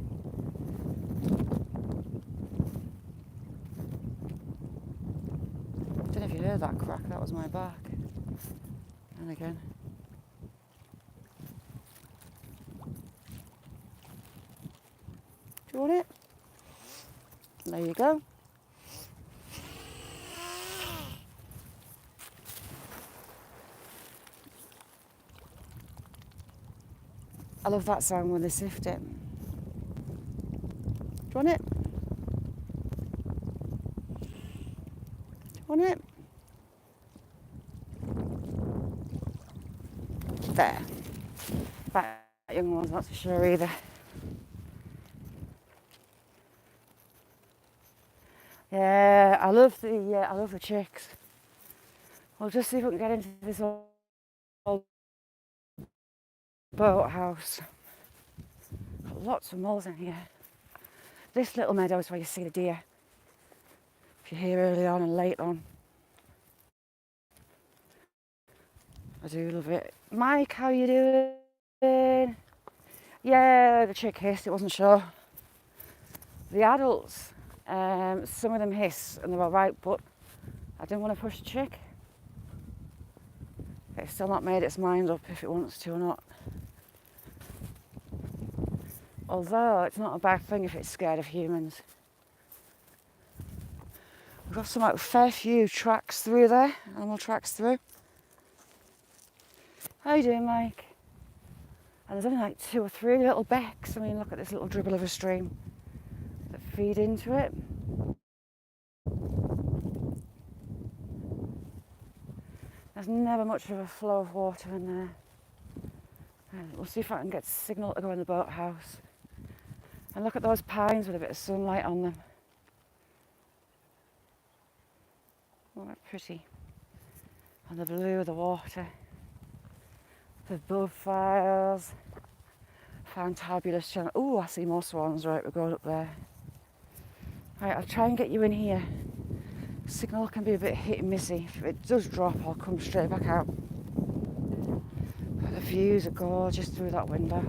I don't know if you heard that crack, that was my bark. And again. Do you want it? There you go. I love that sound when they sift it. Do you want it? Do you want it? There. That young one's not so sure either. Yeah, I love the chicks. We'll just see if we can get into this old boathouse. Got lots of moles in here. This little meadow is where you see the deer. If you're here early on and late on. I do love it. Mike, how you doing? Yeah, the chick hissed, it wasn't sure. The adults, some of them hiss and they're alright, but I didn't want to push the chick. It's still not made its mind up if it wants to or not. Although it's not a bad thing if it's scared of humans. We've got some fair few tracks through there, animal tracks through. How you doing, Mike? And there's only like 2 or 3 little becks. I mean, look at this little dribble of a stream that feed into it. There's never much of a flow of water in there. And we'll see if I can get signal to go in the boathouse. And look at those pines with a bit of sunlight on them. Oh, they're pretty. And the blue of the water. The bluefiles. Fantabulous channel. Oh, I see more swans. Right, we're going up there. Right, I'll try and get you in here. Signal can be a bit hit and missy. If it does drop, I'll come straight back out. But the views are gorgeous through that window.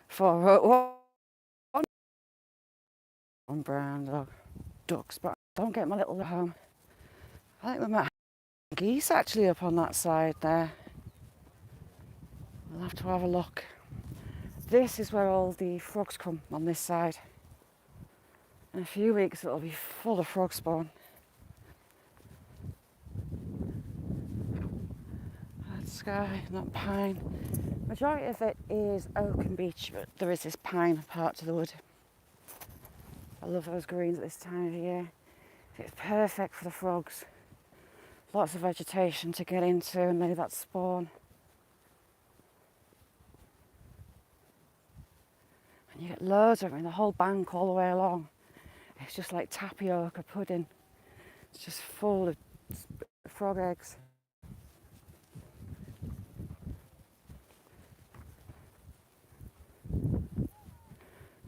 For one brown dog, ducks, but I don't get my little home. I think we might have geese actually up on that side there. We'll have to have a look. This is where all the frogs come on this side. In a few weeks it'll be full of frog spawn. That sky, that pine. Majority of it is oak and beech, but there is this pine part to the wood. I love those greens at this time of year. It's perfect for the frogs. Lots of vegetation to get into and lay that spawn. And you get loads of them in the whole bank all the way along. It's just like tapioca pudding. It's just full of frog eggs.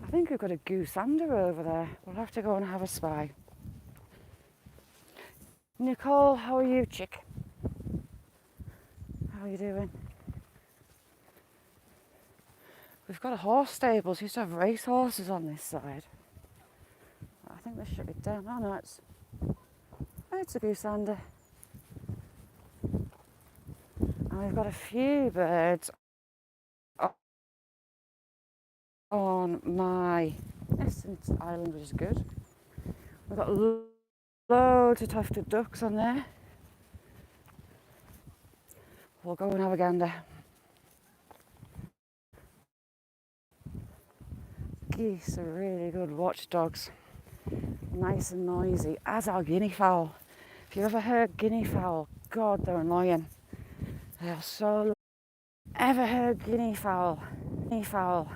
I think we've got a goosander over there. We'll have to go and have a spy. Nicole, how are you, chick? How are you doing? We've got a horse stables. We used to have race horses on this side. I think they shut it down. Oh no, it's a goosander. And we've got a few birds on my Essence Island, which is good. We've got loads of tufted ducks on there. We'll go and have a gander. Geese are really good watchdogs. Nice and noisy, as are guinea fowl. If you ever heard guinea fowl, God, they're annoying. They are so... Ever heard guinea fowl? Guinea fowl.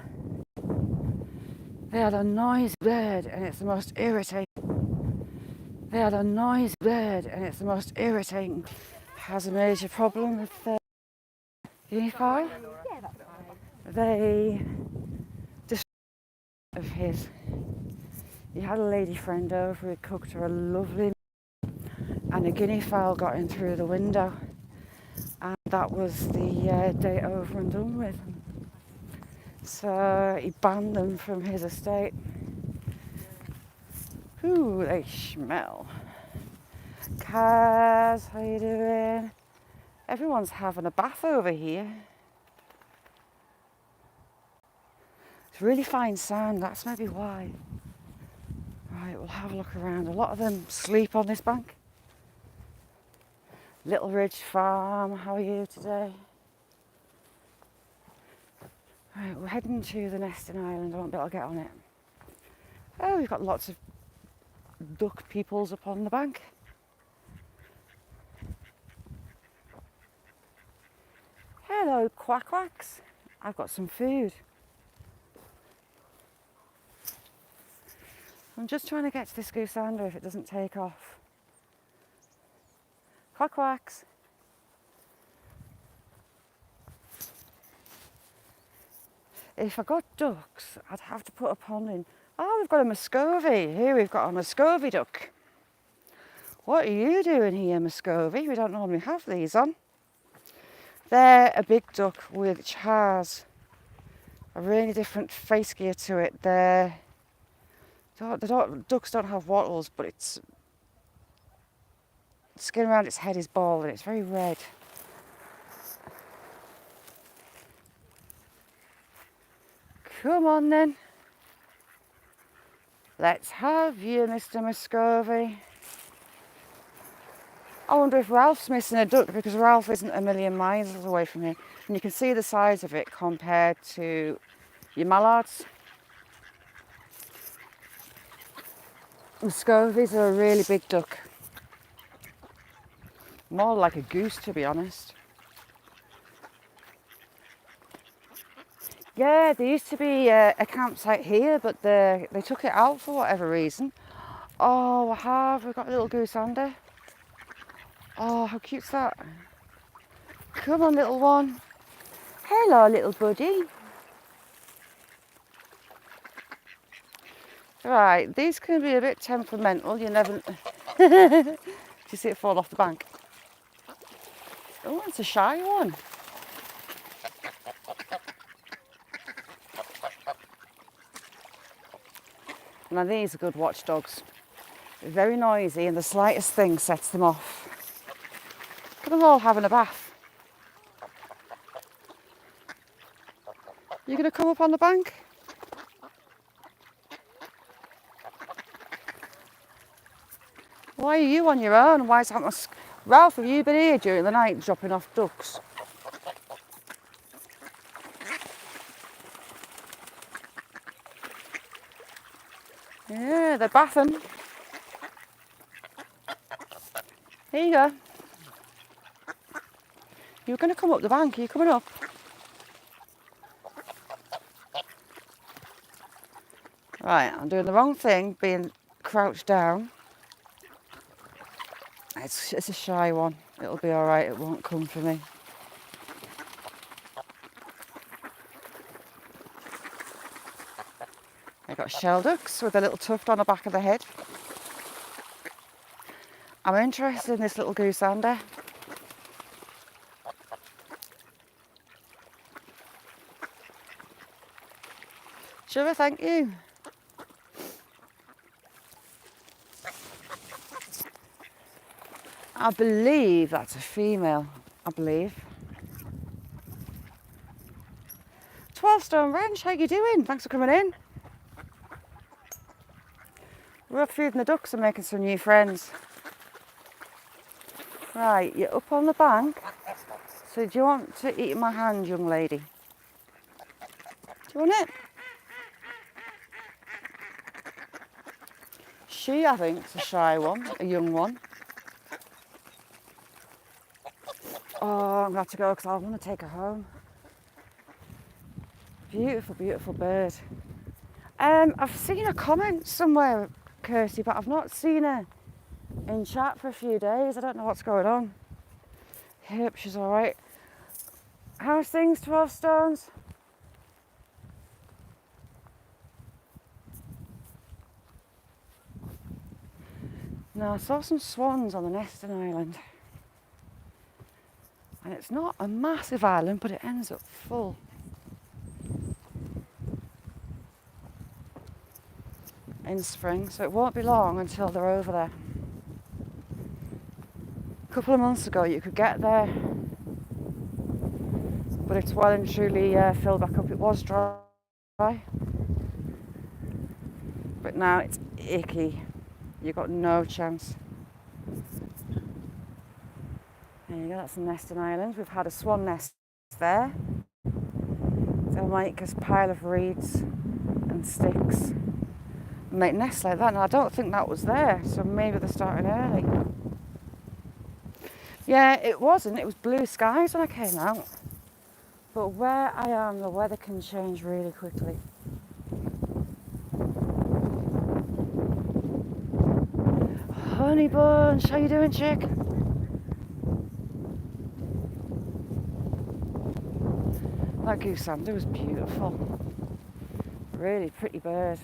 They are the noisy bird and it's the most irritating. They are the noisy bird and it's the most irritating. Has a major problem with the guinea fowl. They just of his. He had a lady friend over who cooked her a lovely, and a guinea fowl got in through the window, and that was the day over and done with. So he banned them from his estate. Ooh, they smell. Kaz, how you doing? Everyone's having a bath over here. It's really fine sand, that's maybe why. Right, we'll have a look around. A lot of them sleep on this bank. Little Ridge Farm, how are you today? Right, we're heading to the nesting island. I won't be able to get on it. Oh, we've got lots of duck peoples up on the bank. Hello, quack quacks. I've got some food. I'm just trying to get to this goosander if it doesn't take off. Quack quacks. If I got ducks, I'd have to put a pond in. Oh, we've got a Muscovy. Here we've got a Muscovy duck. What are you doing here, Muscovy? We don't normally have these on. They're a big duck which has a really different face gear to it. Ducks don't have wattles, but the skin around its head is bald and it's very red. Come on then. Let's have you, Mr. Muscovy. I wonder if Ralph's missing a duck because Ralph isn't a million miles away from here. And you can see the size of it compared to your mallards. Muscovies are a really big duck. More like a goose, to be honest. Yeah, there used to be a campsite here, but they took it out for whatever reason. Oh, we've got a little goosander. Oh, how cute's that? Come on, little one. Hello, little buddy. Right, these can be a bit temperamental. You never... Do you see it fall off the bank? Oh, it's a shy one. Now these are good watchdogs. They're very noisy and the slightest thing sets them off. Look at them all having a bath. You going to come up on the bank? Why are you on your own? Why is that Ralph, have you been here during the night dropping off ducks? Yeah, they're bathing. Here you go. You were going to come up the bank. Are you coming up? Right, I'm doing the wrong thing, being crouched down. It's a shy one. It'll be all right. It won't come for me. I got shell ducks with a little tuft on the back of the head. I'm interested in this little goosander. Sure, thank you. I believe that's a female. I believe. 12 Stone Ranch, how you doing? Thanks for coming in. We're up feeding the ducks and making some new friends. Right, you're up on the bank. So do you want to eat my hand, young lady? Do you want it? she, I think, is a shy one, a young one. Oh, I'm going to have to go because I want to take her home. Beautiful, beautiful bird. I've seen a comment somewhere, Kirsty, but I've not seen her in chat for a few days. I don't know what's going on. Hope she's all right. How's things, 12 Stones? Now, I saw some swans on the nesting island. And it's not a massive island, but it ends up full. In spring, so it won't be long until they're over there. A couple of months ago you could get there, but it's well and truly filled back up. It was dry, but now it's icky. You've got no chance. There you go, that's a nesting island. We've had a swan nest there. They'll make us a pile of reeds and sticks and make nests like that. And I don't think that was there, so maybe they're starting early. Yeah, it wasn't. It was blue skies when I came out. But where I am, the weather can change really quickly. Honey bunch, how you doing, chick? That goosander was beautiful. Really pretty bird.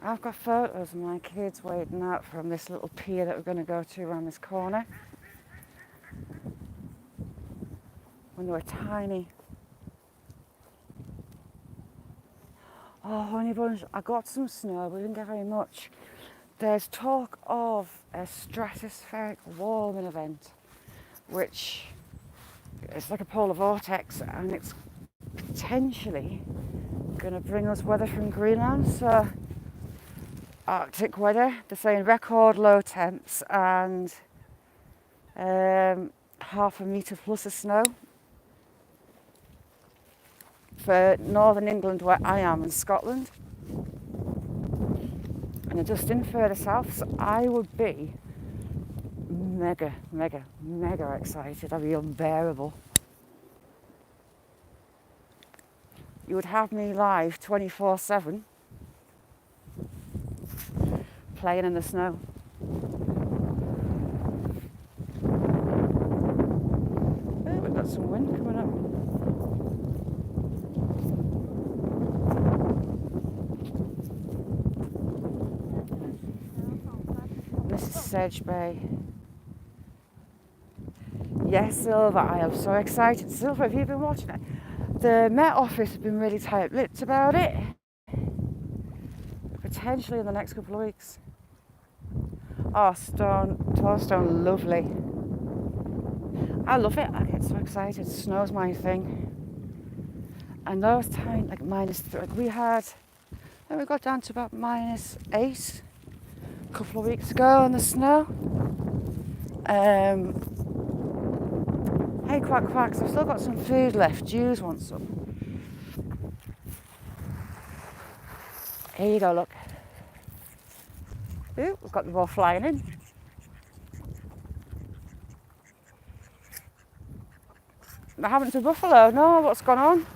I've got photos of my kids wading out from this little pier that we're going to go to around this corner. When they were tiny. Oh, honey bunch, I got some snow, but we didn't get very much. There's talk of a stratospheric warming event, which is like a polar vortex, and it's potentially going to bring us weather from Greenland. So Arctic weather, they're saying record low temps and half a metre plus of snow. For northern England, where I am, in Scotland, and just in further south, so I would be mega excited. I'd be unbearable. You would have me live 24/7 playing in the snow. Oh, we've got some wind coming up. This is Sedge Bay. Yes, Silver, I am so excited. Silver, have you been watching it? The Met Office have been really tight-lipped about it. Potentially in the next couple of weeks. Oh, Tourstone, lovely. I love it. I get so excited. Snow's my thing. And those tiny, like -3, like we had, then we got down to about -8 a couple of weeks ago in the snow. Hey, quack quacks, I've still got some food left. Jews want some. Here you go, look. Ooh, we've got them all flying in. What happened to buffalo? No, what's gone on?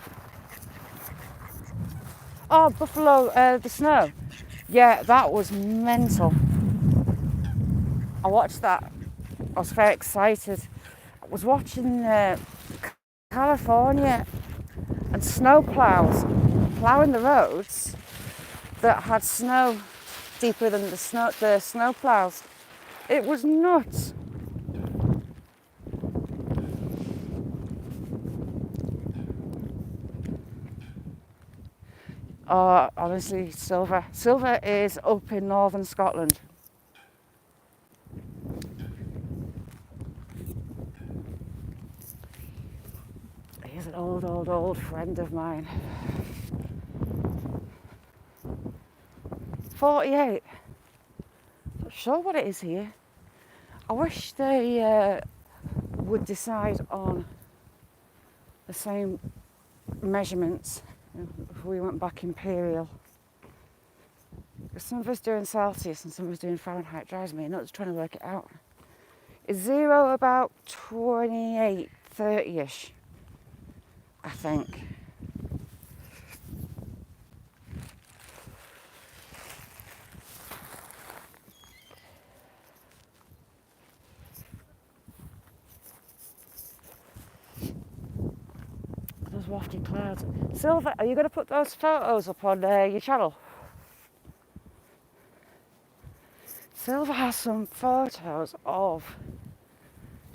Oh, buffalo, the snow. Yeah, that was mental. I watched that. I was very excited. I was watching California and snow plows ploughing the roads that had snow deeper than the snow plows. It was nuts. Oh, honestly, Silver is up in northern Scotland. He's an old friend of mine. 48. Not sure what it is here. I wish they would decide on the same measurements if we went back imperial. Some of us doing Celsius and some of us doing Fahrenheit. Drives me nuts trying to work it out. Is 0 about 28, 30-ish, I think. Those wafty clouds. Silver, are you going to put those photos up on your channel? Silver has some photos of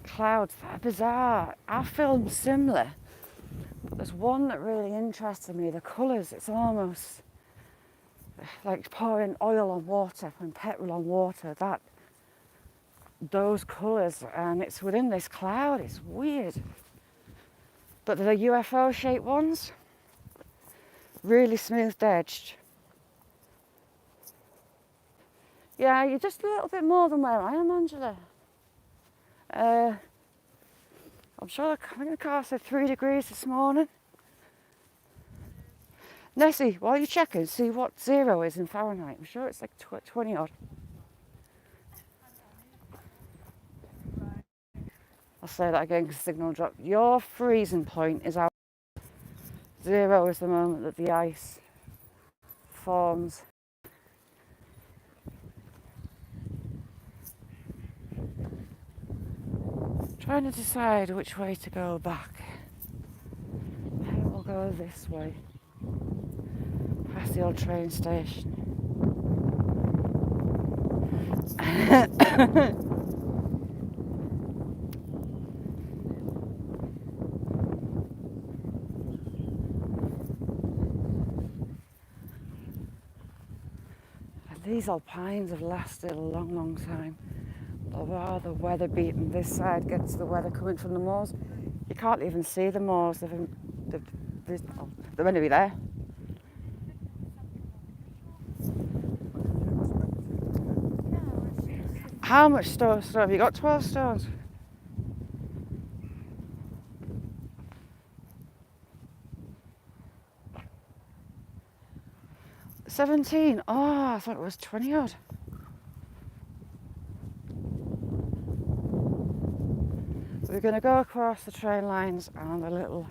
clouds that are bizarre. I filmed similar, but there's one that really interested me. The colours, it's almost like pouring oil on water, and petrol on water. Those colours, and it's within this cloud. It's weird. But the UFO-shaped ones, really smooth-edged. Yeah, you're just a little bit more than where I am, Angela. I'm sure the car said 3 degrees this morning. Nessie, while you're checking, see what 0 is in Fahrenheit. I'm sure it's like 20 odd. I'll say that again because the signal dropped. Your freezing point is out. 0 is the moment that the ice forms. Trying to decide which way to go back. I think we'll go this way, past the old train station. These old pines have lasted a long, long time. Although the weather beaten, this side gets the weather coming from the moors. You can't even see the moors. They're meant to be there. How much stone have you got? 12 stones? $17. Oh, I thought it was 20 odd. We're going to go across the train lines and a little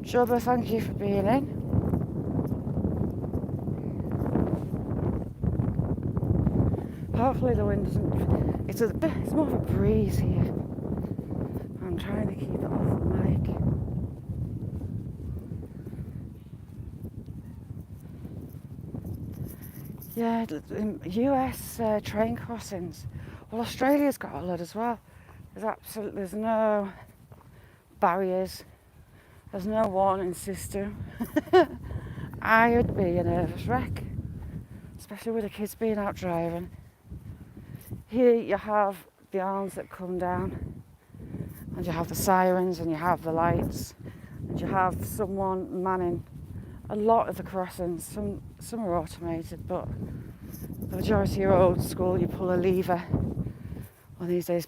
Jubba, thank you for being in. Hopefully the wind doesn't... It's more of a breeze here. I'm trying to keep it off the mic. Yeah, US train crossings. Well, Australia's got a lot as well. There's no barriers. There's no warning system. I would be a nervous wreck, especially with the kids being out driving. Here you have the arms that come down, and you have the sirens, and you have the lights, and you have someone manning a lot of the crossings. Some are automated, but the majority are old school. You pull a lever, or these days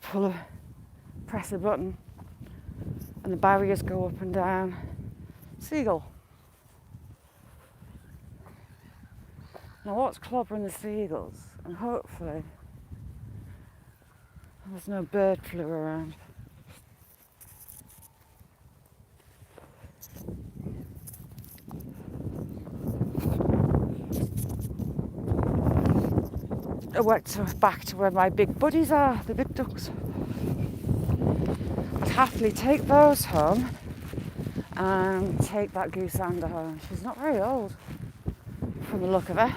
press a button, and the barriers go up and down. Seagull. Now what's clobbering the seagulls? And hopefully there's no bird flu around. I went back to where my big buddies are, the big ducks. I'd happily take those home and take that goosander home. She's not very old from the look of her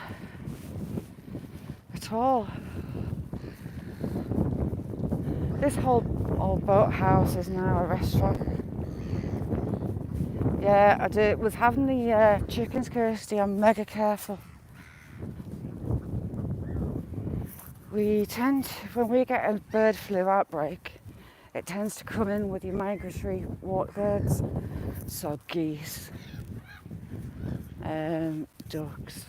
at all. This whole old boathouse is now a restaurant. Yeah, I was having the chickens, Kirsty. I'm mega careful. When we get a bird flu outbreak, it tends to come in with your migratory birds, so geese, ducks,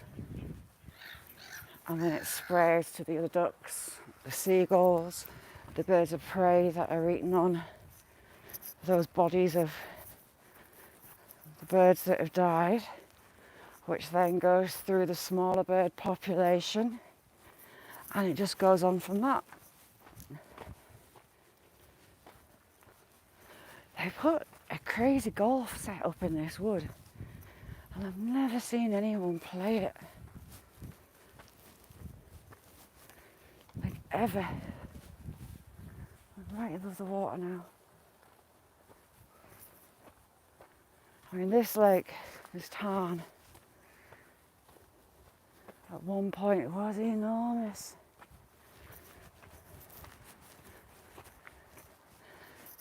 and then it sprays to the other ducks, the seagulls, the birds of prey that are eating on those bodies of the birds that have died, which then goes through the smaller bird population, and it just goes on from that. They put a crazy golf set up in this wood, and I've never seen anyone play it. Like, ever. I'm right above the water now. I mean, this lake, this tarn, at one point was enormous.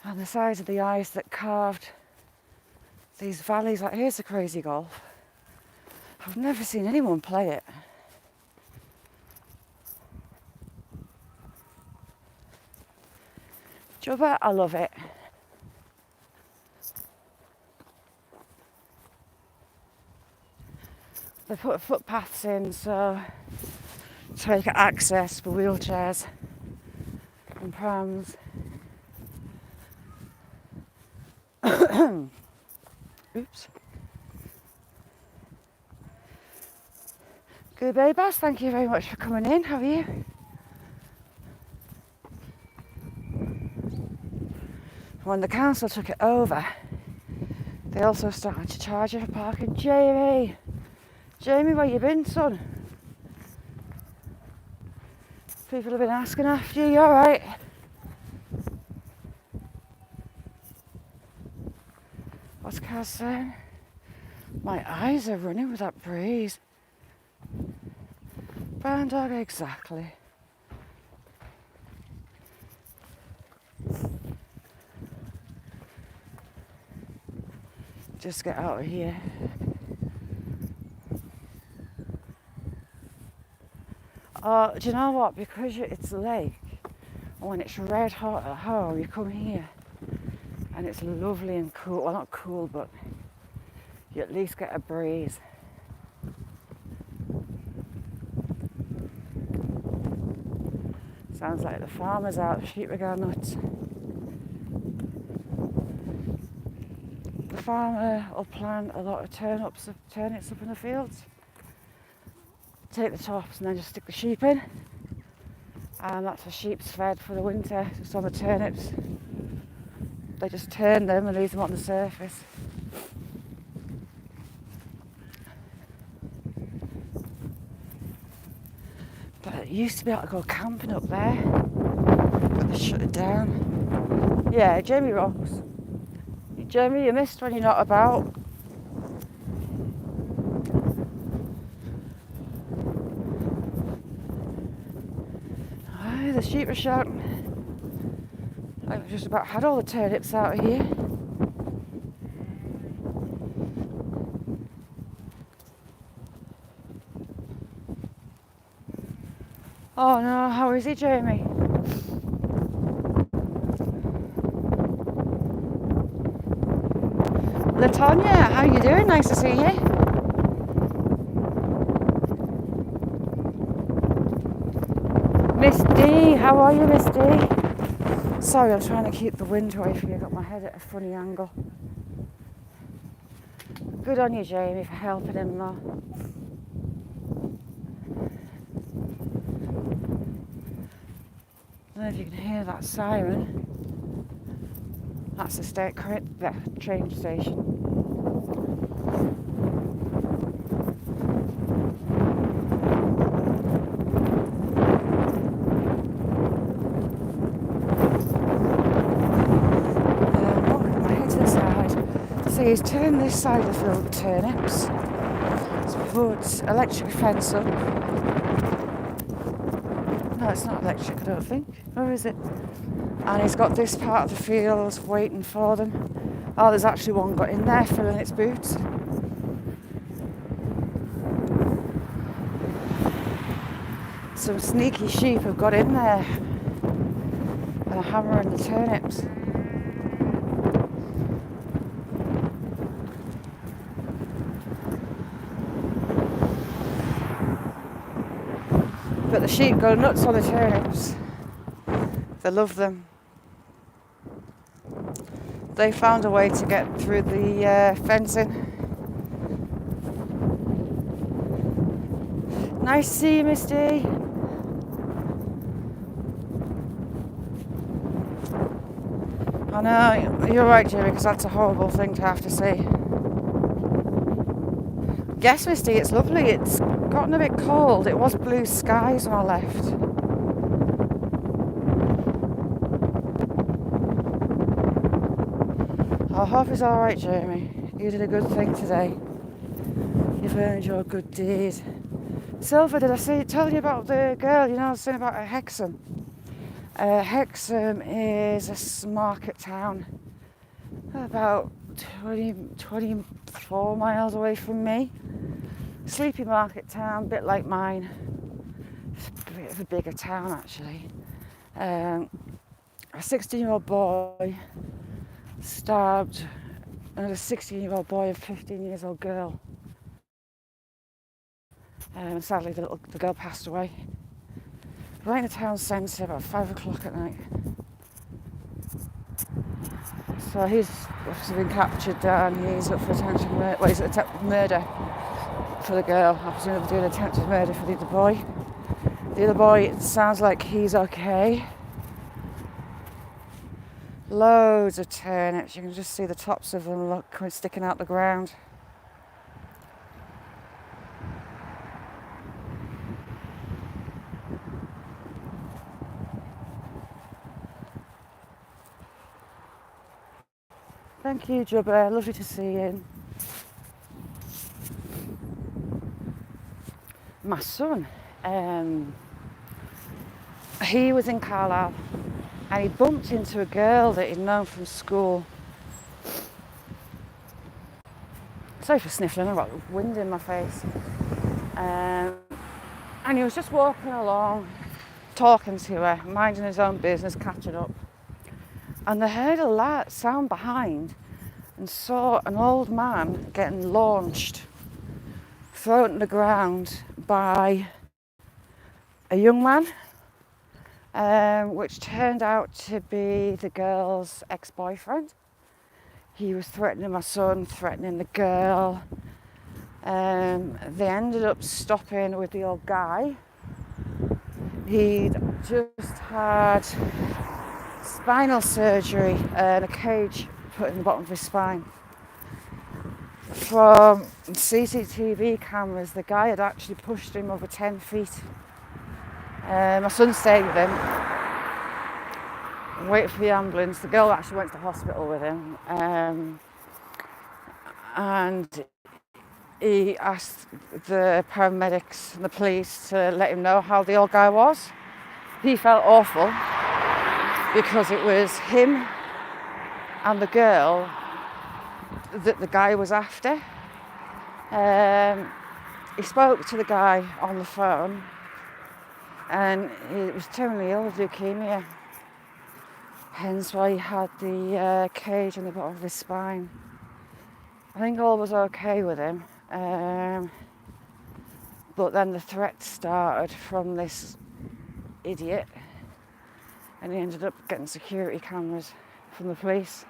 And the size of the ice that carved these valleys, like here's the crazy golf. I've never seen anyone play it. Jubba, I love it. They put footpaths in so to make access for wheelchairs and prams. Oops. Good day, Bass. Thank you very much for coming in. How are you? When the council took it over, they also started to charge you for parking. Jamie, where you been, son? People have been asking after you. You all right? What's Kaz saying? My eyes are running with that breeze. Brown dog, exactly. Just get out of here. Oh, do you know what? Because it's a lake, and when it's red hot at home, you come here, and it's lovely and cool. Well, not cool, but you at least get a breeze. Sounds like the farmer's out, the sheep are going nuts. The farmer will plant a lot of turnips up in the fields, take the tops and then just stick the sheep in, and that's the sheep's fed for the winter. Just on the turnips, they just turn them and leave them on the surface. But it used to be able to go camping up there, but they shut it down. Yeah, Jamie rocks. Jamie, you missed when you're not about. Oh, the sheep are shouting. I've just about had all the turnips out of here. Oh no, how is he, Jamie? Latonya, how you doing? Nice to see you. Miss D, how are you, Miss D? Sorry, I'm trying to keep the wind away from you. I've got my head at a funny angle. Good on you, Jamie, for helping him though. I don't know if you can hear that siren. That's the train station. My head to the side. So he's turned this side of the field with turnips. He's put electric fence up. No, it's not electric, I don't think. Or is it? And he's got this part of the field waiting for them. Oh, there's actually one got in there filling its boots. Some sneaky sheep have got in there and are hammering the turnips. But the sheep go nuts on the turnips. They love them. They found a way to get through the fencing. Nice to see you, Misty. I know, you're right, Jimmy, because that's a horrible thing to have to see. Yes, Misty, it's lovely. It's gotten a bit cold. It was blue skies when I left. I hope it's alright, Jamie. You did a good thing today. You've earned your good deed. Silver, did I tell you about the girl, I was saying about Hexham? Hexham is a market town about 24 miles away from me. Sleepy market town, a bit like mine. It's a bit of a bigger town, actually. A 16-year-old boy stabbed another 16-year-old boy and 15-year-old girl. Sadly, the girl passed away. Right in the town centre, about 5 o'clock at night. So he's obviously been captured and he's up for attempted murder. Well, he's attempted murder for the girl. I presume they're doing attempted murder for the other boy. The other boy, it sounds like he's okay. Loads of turnips. You can just see the tops of them sticking out the ground. Thank you, Jubber. Lovely to see you. My son, he was in Carlisle and he bumped into a girl that he'd known from school. Sorry for sniffling, I've got wind in my face. And he was just walking along, talking to her, minding his own business, catching up. And they heard a loud sound behind and saw an old man getting launched, thrown to the ground by a young man, which turned out to be the girl's ex-boyfriend. He was threatening my son, threatening the girl. They ended up stopping with the old guy. He'd just had spinal surgery and a cage put in the bottom of his spine. From CCTV cameras, the guy had actually pushed him over 10 feet. My son stayed with him, waited for the ambulance. The girl actually went to the hospital with him, and he asked the paramedics and the police to let him know how the old guy was. He felt awful because it was him and the girl that the guy was after. He spoke to the guy on the phone and he was terminally ill with leukemia, hence why he had the cage in the bottom of his spine. I think all was okay with him, but then the threat started from this idiot and he ended up getting security cameras from the police.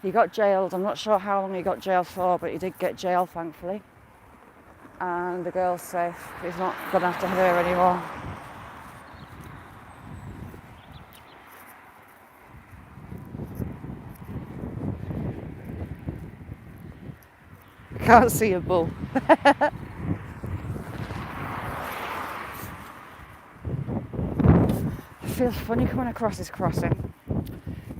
He got jailed. I'm not sure how long he got jailed for, but he did get jailed, thankfully. And the girl's safe. He's not gone after her anymore. Can't see a bull. It feels funny coming across this crossing.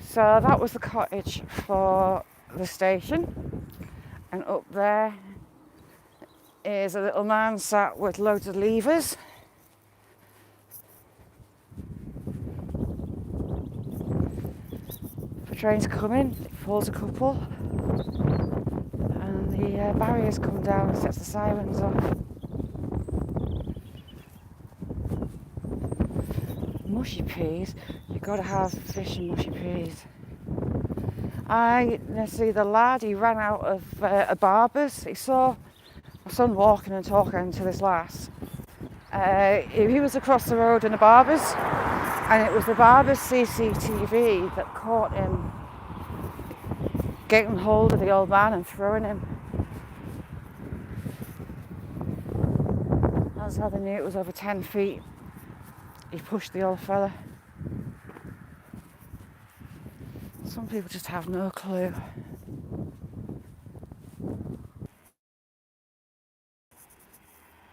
So that was the cottage for the station, and up there is a little man sat with loads of levers. The train's coming, it pulls a couple, and the barriers come down and sets the sirens off. Mushy peas, you've got to have fish and mushy peas. I see the lad, he ran out of a barber's. He saw my son walking and talking to this lass. He was across the road in a barber's, and it was the barber's CCTV that caught him getting hold of the old man and throwing him. That's how they knew it was over 10 feet. He pushed the old fella. Some people just have no clue.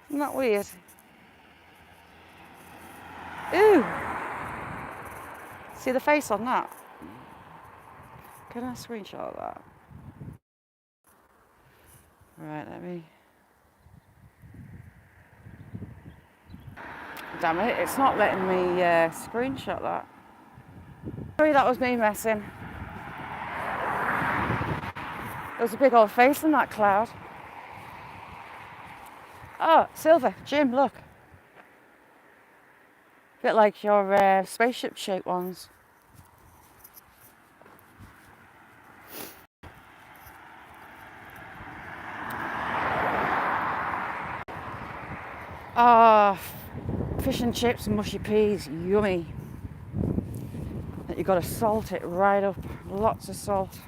Isn't that weird? Ooh! See the face on that? Can I screenshot that? Right, let me... Damn it, it's not letting me screenshot that. Sorry, that was me messing. There was a big old face in that cloud. Oh, silver, Jim, look. Bit like your spaceship shaped ones. Ah, fish and chips and mushy peas, yummy. You've got to salt it right up, lots of salt.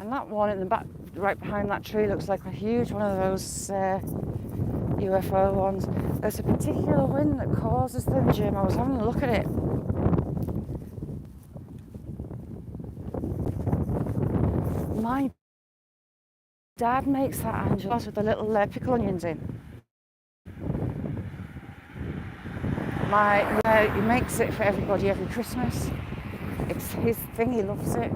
And that one in the back, right behind that tree, looks like a huge one of those UFO ones. There's a particular wind that causes them, Jim. I was having a look at it. My dad makes that angelos with the little pickle onions in. He makes it for everybody every Christmas. It's his thing, he loves it.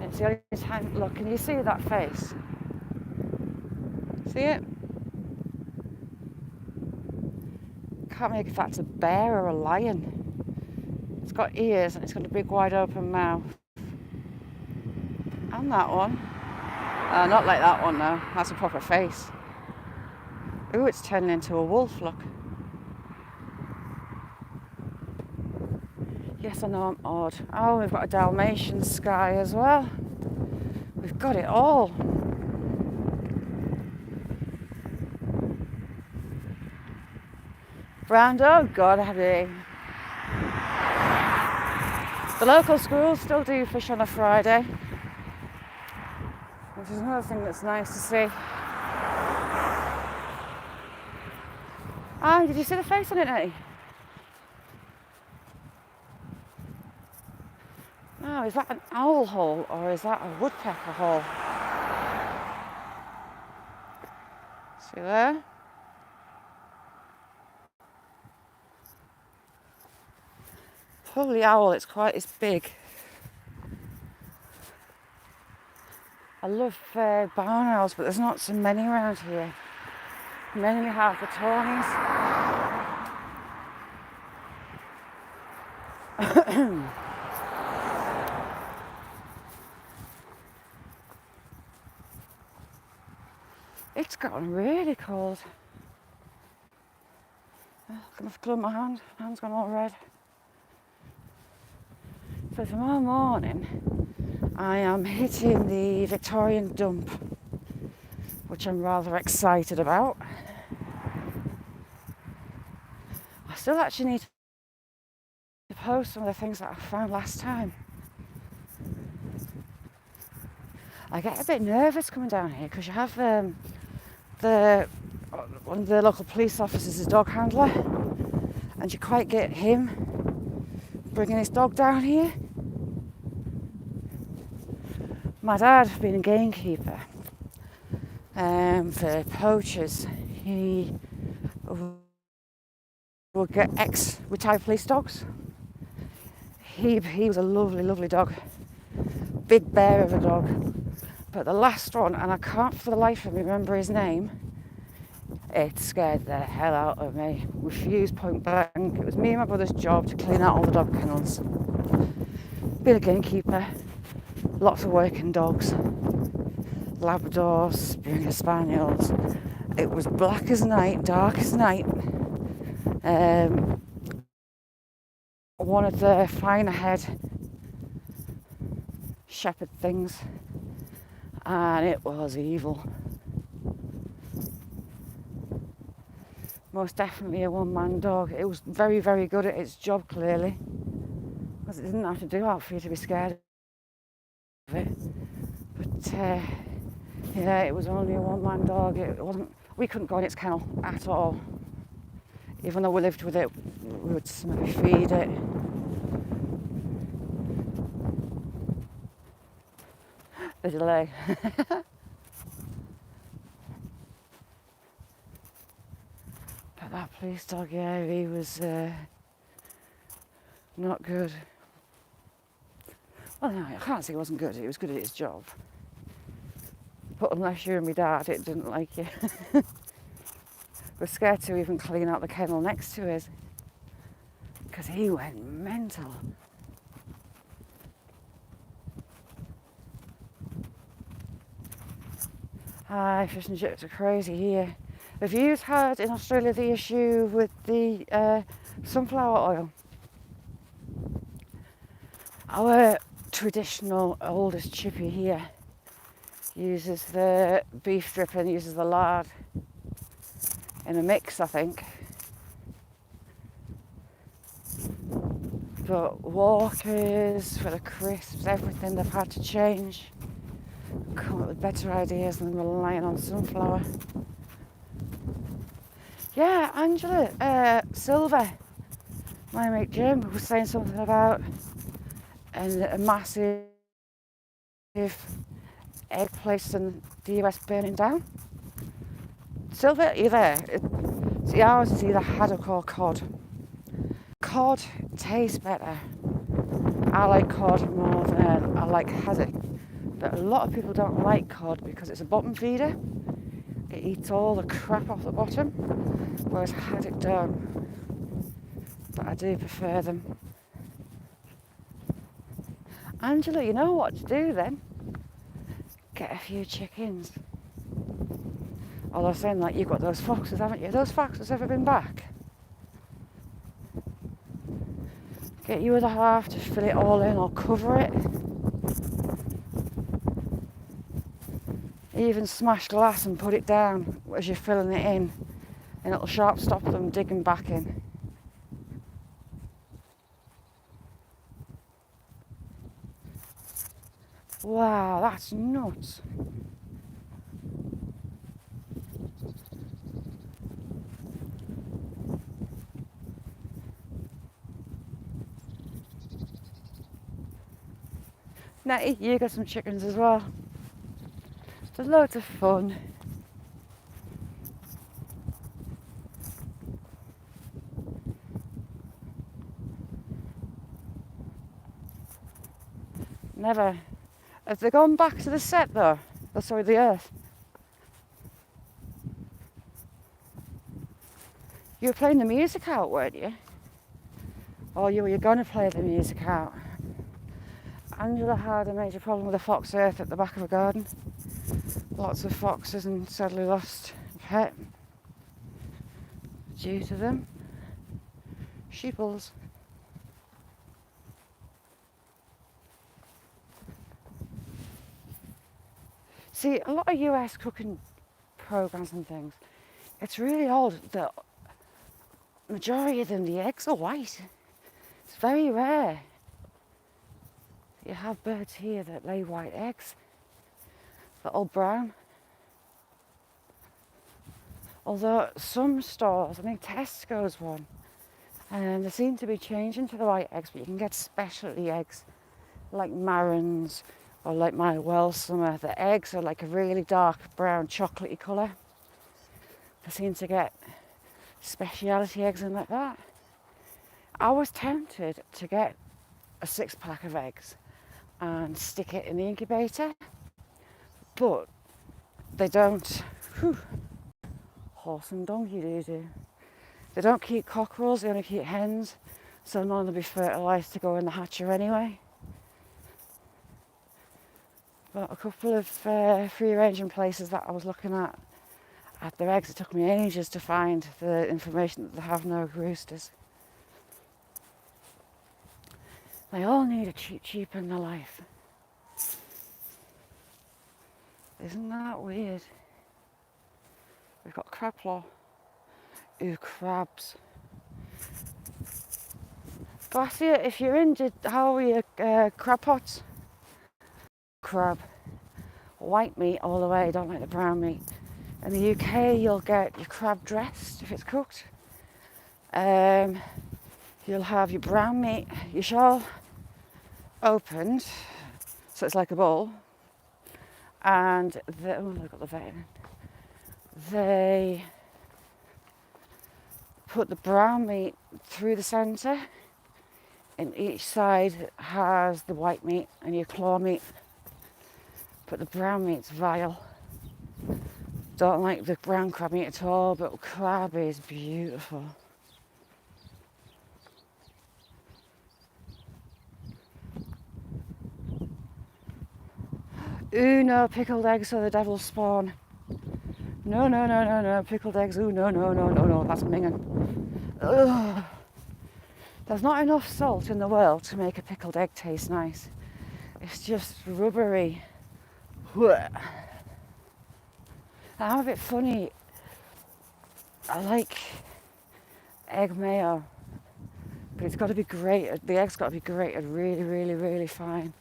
It's the only time, look, can you see that face? See it? Can't make if that's a bear or a lion. It's got ears and it's got a big wide open mouth. And that one. Not like that one though, that's a proper face. Ooh, it's turning into a wolf, look. Yes, I know I'm odd. Oh, we've got a Dalmatian sky as well. We've got it all. Brown dog, God, have you? The local schools still do fish on a Friday, which is another thing that's nice to see. Ah, did you see the face on it, Eddie? Oh, is that an owl hole or is that a woodpecker hole? See there? Probably owl, it's big. I love barn owls, but there's not so many around here. Mainly have the tawnies. It's gotten really cold. I'm gonna have to glue my hand. My hand's gone all red. So tomorrow morning, I am hitting the Victorian dump, which I'm rather excited about. I still actually need to post some of the things that I found last time. I get a bit nervous coming down here because you have one of the local police officers is a dog handler, and you quite get him bringing his dog down here. My dad, being a gamekeeper for poachers, he would get ex-retired police dogs. He was a lovely, lovely dog, big bear of a dog. But the last one, and I can't for the life of me remember his name, it scared the hell out of me. Refused point blank. It was me and my brother's job to clean out all the dog kennels. Being a gamekeeper, lots of working dogs, Labradors, Springer Spaniels. It was black as night, dark as night. One of the finer head shepherd things, and it was evil. Most definitely a one-man dog. It was very, very good at its job, clearly, because it didn't have to do that for you to be scared of it. But yeah, it was only a one-man dog. It wasn't. We couldn't go in its kennel at all. Even though we lived with it, we would maybe feed it. The delay. But that police dog, yeah, he was not good. Well, no, I can't say he wasn't good. He was good at his job. But unless you're my dad, it didn't like you. We're scared to even clean out the kennel next to us because he went mental. Aye, fish and chips are crazy here. Have you had in Australia the issue with the sunflower oil? Our traditional oldest chippy here uses the beef strip and uses the lard in a mix, I think. But walkers, for the crisps, everything, they've had to change. Come up with better ideas than relying on sunflower. Yeah, Angela, Silver, my mate Jim, was saying something about a massive egg place in the US burning down. Silver, are you there? See, ours is either haddock or cod. Cod tastes better. I like cod more than I like haddock. But a lot of people don't like cod because it's a bottom feeder. It eats all the crap off the bottom, whereas haddock don't. But I do prefer them. Angela, you know what to do then? Get a few chickens. Although saying like, you've got those foxes, haven't you? Those foxes ever been back? Get you with a half to fill it all in or cover it. Even smash glass and put it down as you're filling it in, and it'll sharp stop them digging back in. Wow, that's nuts. Nettie, you got some chickens as well. There's loads of fun. Never. Have they gone back to the set though? Oh, sorry, the earth. You were playing the music out, weren't you? Or you were going to play the music out? Angela had a major problem with a fox earth at the back of her garden. Lots of foxes and sadly lost a pet due to them. Sheeples. See, a lot of US cooking programs and things, it's really odd that majority of them, the eggs are white. It's very rare. You have birds here that lay white eggs. They're all brown. Although some stores, I think Tesco's one, and they seem to be changing to the white eggs, but you can get specialty eggs like Marron's or like my Welsummer. The eggs are like a really dark brown chocolatey colour. They seem to get speciality eggs in like that. I was tempted to get a 6-pack of eggs and stick it in the incubator, but they don't. Whew, horse and donkey do. They don't keep cockerels, they only keep hens, so none of them will be fertilised to go in the hatcher anyway. But a couple of free-ranging places that I was looking at their eggs, it took me ages to find the information that they have no roosters. They all need a cheap in their life. Isn't that weird? We've got crab claw. Ooh, crabs. Glacier, if you're injured, how are your crab pots? crab. White meat all the way, don't like the brown meat. In the UK, you'll get your crab dressed if it's cooked. You'll have your brown meat, your shell opened, so it's like a bowl. And they've got the vet in. They put the brown meat through the centre, and each side has the white meat and your claw meat. But the brown meat's vile. Don't like the brown crab meat at all, but crab is beautiful. Ooh, no, pickled eggs are the devil's spawn. No, no, no, no, no, pickled eggs. Ooh, no, no, no, no, no, that's minging. Ugh. There's not enough salt in the world to make a pickled egg taste nice. It's just rubbery. I'm a bit funny. I like egg mayo, but it's got to be grated. The egg's got to be grated really, really, really fine.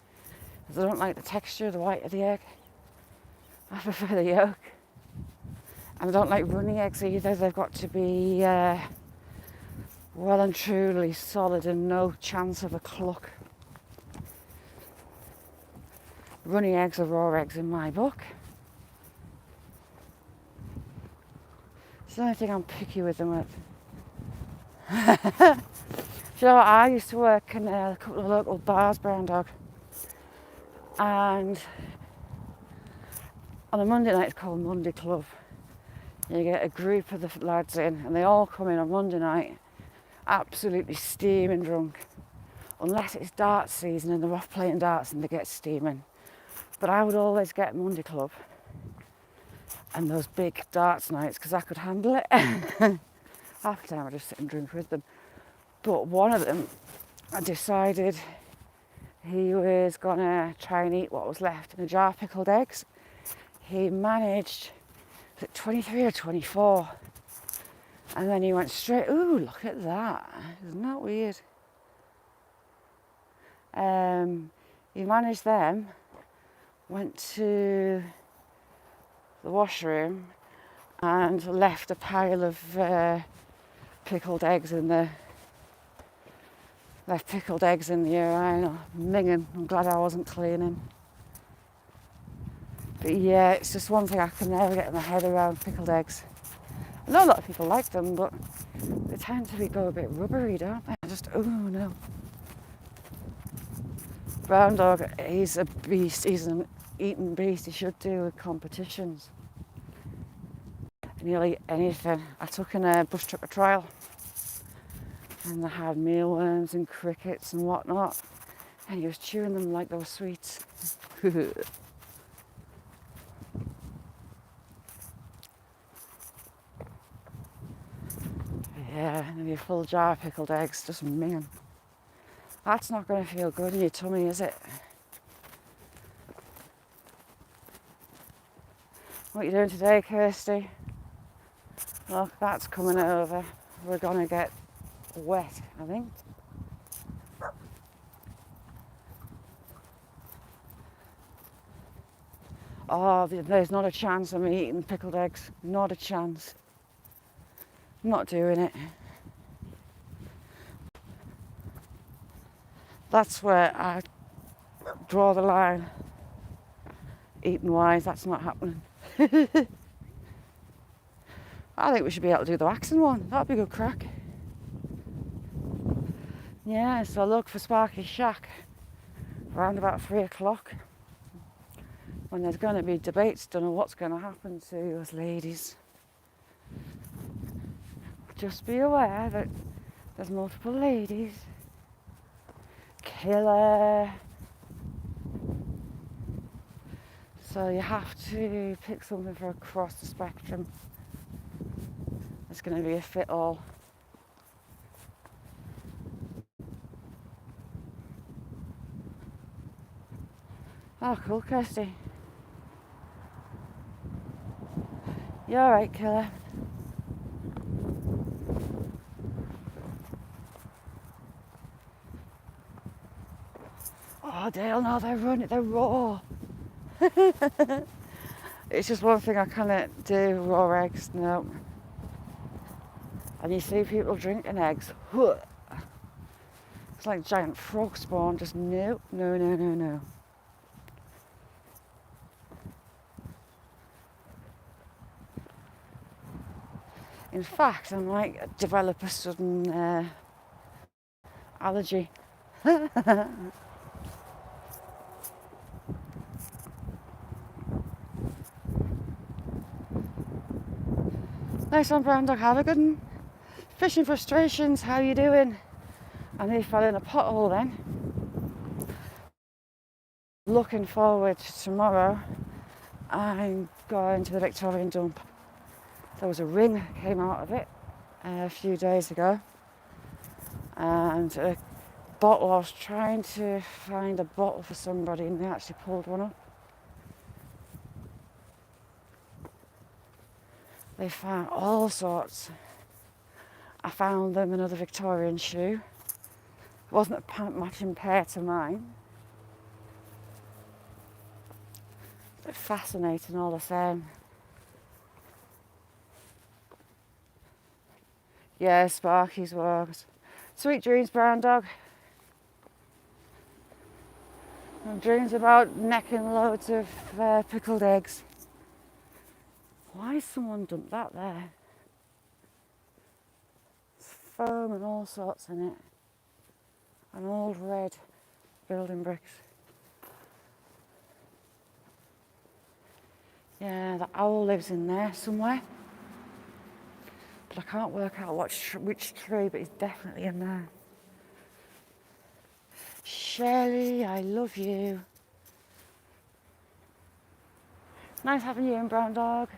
Because I don't like the texture of the white of the egg. I prefer the yolk. And I don't like runny eggs either. They've got to be well and truly solid and no chance of a cluck. Runny eggs are raw eggs in my book. It's the only thing I'm picky with them with. You know what? I used to work in a couple of local bars, brown dog. And on a Monday night, it's called Monday Club. You get a group of the lads in, and they all come in on Monday night, absolutely steaming drunk. Unless it's darts season and they're off playing darts and they get steaming. But I would always get Monday Club and those big darts nights because I could handle it. Half the time I just sit and drink with them. But one of them, I decided he was gonna try and eat what was left in a jar of pickled eggs. He managed, was it 23 or 24? And then he went straight, ooh, look at that. Isn't that weird? He managed them, went to the washroom and left a pile of pickled eggs in the urinal. Minging. I'm glad I wasn't cleaning. But yeah, it's just one thing I can never get my head around, pickled eggs. I know a lot of people like them, but they tend to go a bit rubbery, don't they? Oh no. Brown dog, he's a beast. He's an eating beast. He should do with competitions. And he'll eat anything. I took in a bush tucker trial, and they had mealworms and crickets and whatnot, and he was chewing them like they were sweets. Yeah, and a full jar of pickled eggs, just minging. That's not going to feel good in your tummy, is it? What are you doing today, Kirsty? Look, that's coming over. We're going to get wet, I think. Oh, there's not a chance of me eating pickled eggs. Not a chance. I'm not doing it. That's where I draw the line. Eating wise, that's not happening. I think we should be able to do the waxing one. That'd be good crack. Yeah, so look for Sparky's Shack around about 3 o'clock when there's going to be debates done on what's going to happen to us ladies. Just be aware that there's multiple ladies. Killer. So you have to pick something for across the spectrum. It's going to be a fit all. Oh, cool, Kirsty. You alright, killer? Oh, Dale, no, they're raw. It's just one thing I cannot do, raw eggs, no. And you see people drinking eggs. It's like giant frog spawn, just no, no, no, no, no. In fact, I might develop a sudden allergy. Nice one, brown dog, have a good one. Fishing frustrations, how you doing? I nearly fell in a pothole then. Looking forward to tomorrow. I'm going to the Victorian dump. There was a ring that came out of it a few days ago, and a bottle. I was trying to find a bottle for somebody and they actually pulled one up. They found all sorts. I found them another Victorian shoe. It wasn't a matching pair to mine. But fascinating all the same. Yeah, Sparky's works. Sweet dreams, brown dog. And dreams about necking loads of pickled eggs. Why has someone dumped that there? There's foam and all sorts in it. And old red building bricks. Yeah, the owl lives in there somewhere. But I can't work out which tree, but he's definitely in there. Shelley, I love you. Nice having you in, brown dog.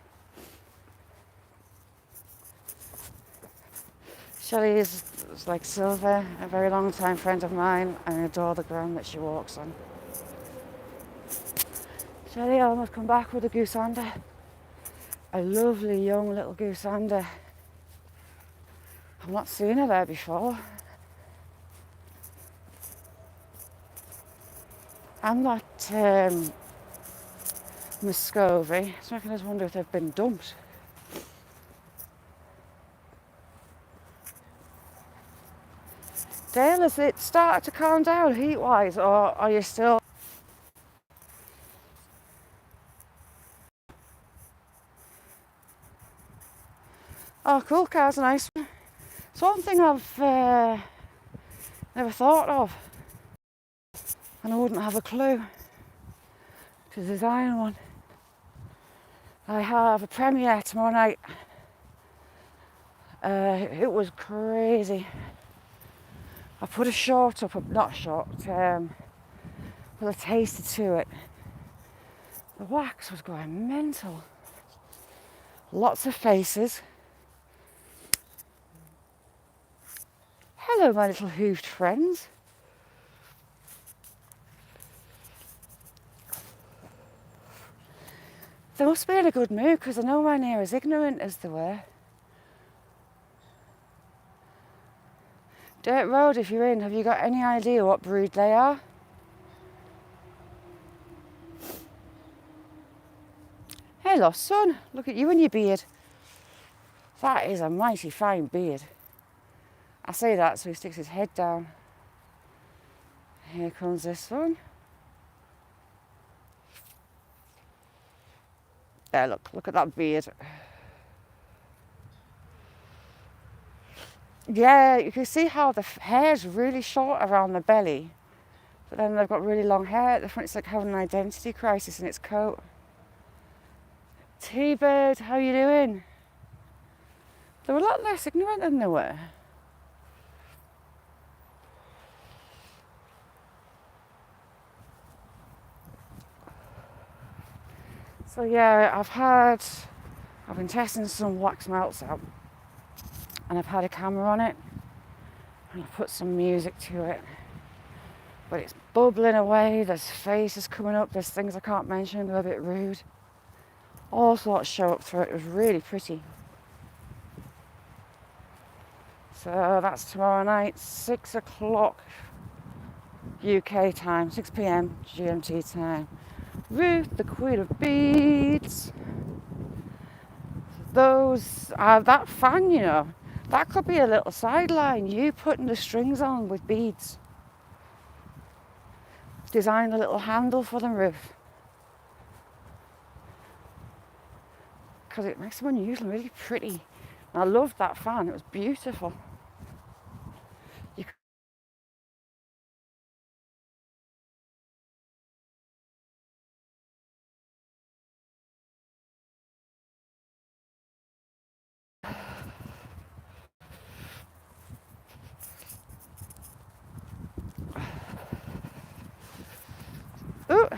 Shelley is like Silver, a very long time friend of mine. I adore the ground that she walks on. Shelley almost come back with a goosander. A lovely young little goosander. I've not seen her there before. I'm not Muscovy, so I can just wonder if they've been dumped. Dale, has it started to calm down heat-wise, or are you still... Oh, cool, car's a nice one. It's one thing I've never thought of, and I wouldn't have a clue to design one. I have a premiere tomorrow night. It was crazy. I put a short up, not a short, with a taster to it. The wax was going mental. Lots of faces. Hello, my little hooved friends. They must be in a good mood because they're nowhere near as ignorant as they were. Dirt Road, if you're in, have you got any idea what breed they are? Hello, son. Look at you and your beard. That is a mighty fine beard. I say that so he sticks his head down. Here comes this one. There, look at that beard. Yeah, you can see how the hair's really short around the belly, but then they've got really long hair at the front. It's like having an identity crisis in its coat. T-Bird, how you doing? They were a lot less ignorant than they were. So yeah, I've been testing some wax melts out, and I've had a camera on it, and I've put some music to it, but it's bubbling away. There's faces coming up, there's things I can't mention, they're a bit rude. All sorts show up through it. It was really pretty. So that's tomorrow night, 6 o'clock UK time, 6 p.m. GMT time. Ruth, the queen of beads. That fan, you know, that could be a little sideline. You putting the strings on with beads. Design a little handle for them, Ruth. Because it makes them unusual and really pretty. And I loved that fan, it was beautiful. You Ooh.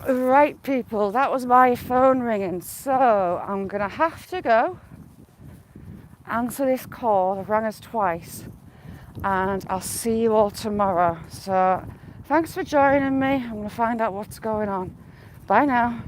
Right, people, that was my phone ringing, so I'm gonna have to go answer this call. They've rang us twice, and I'll see you all tomorrow. So thanks for joining me. I'm gonna find out what's going on. Bye now.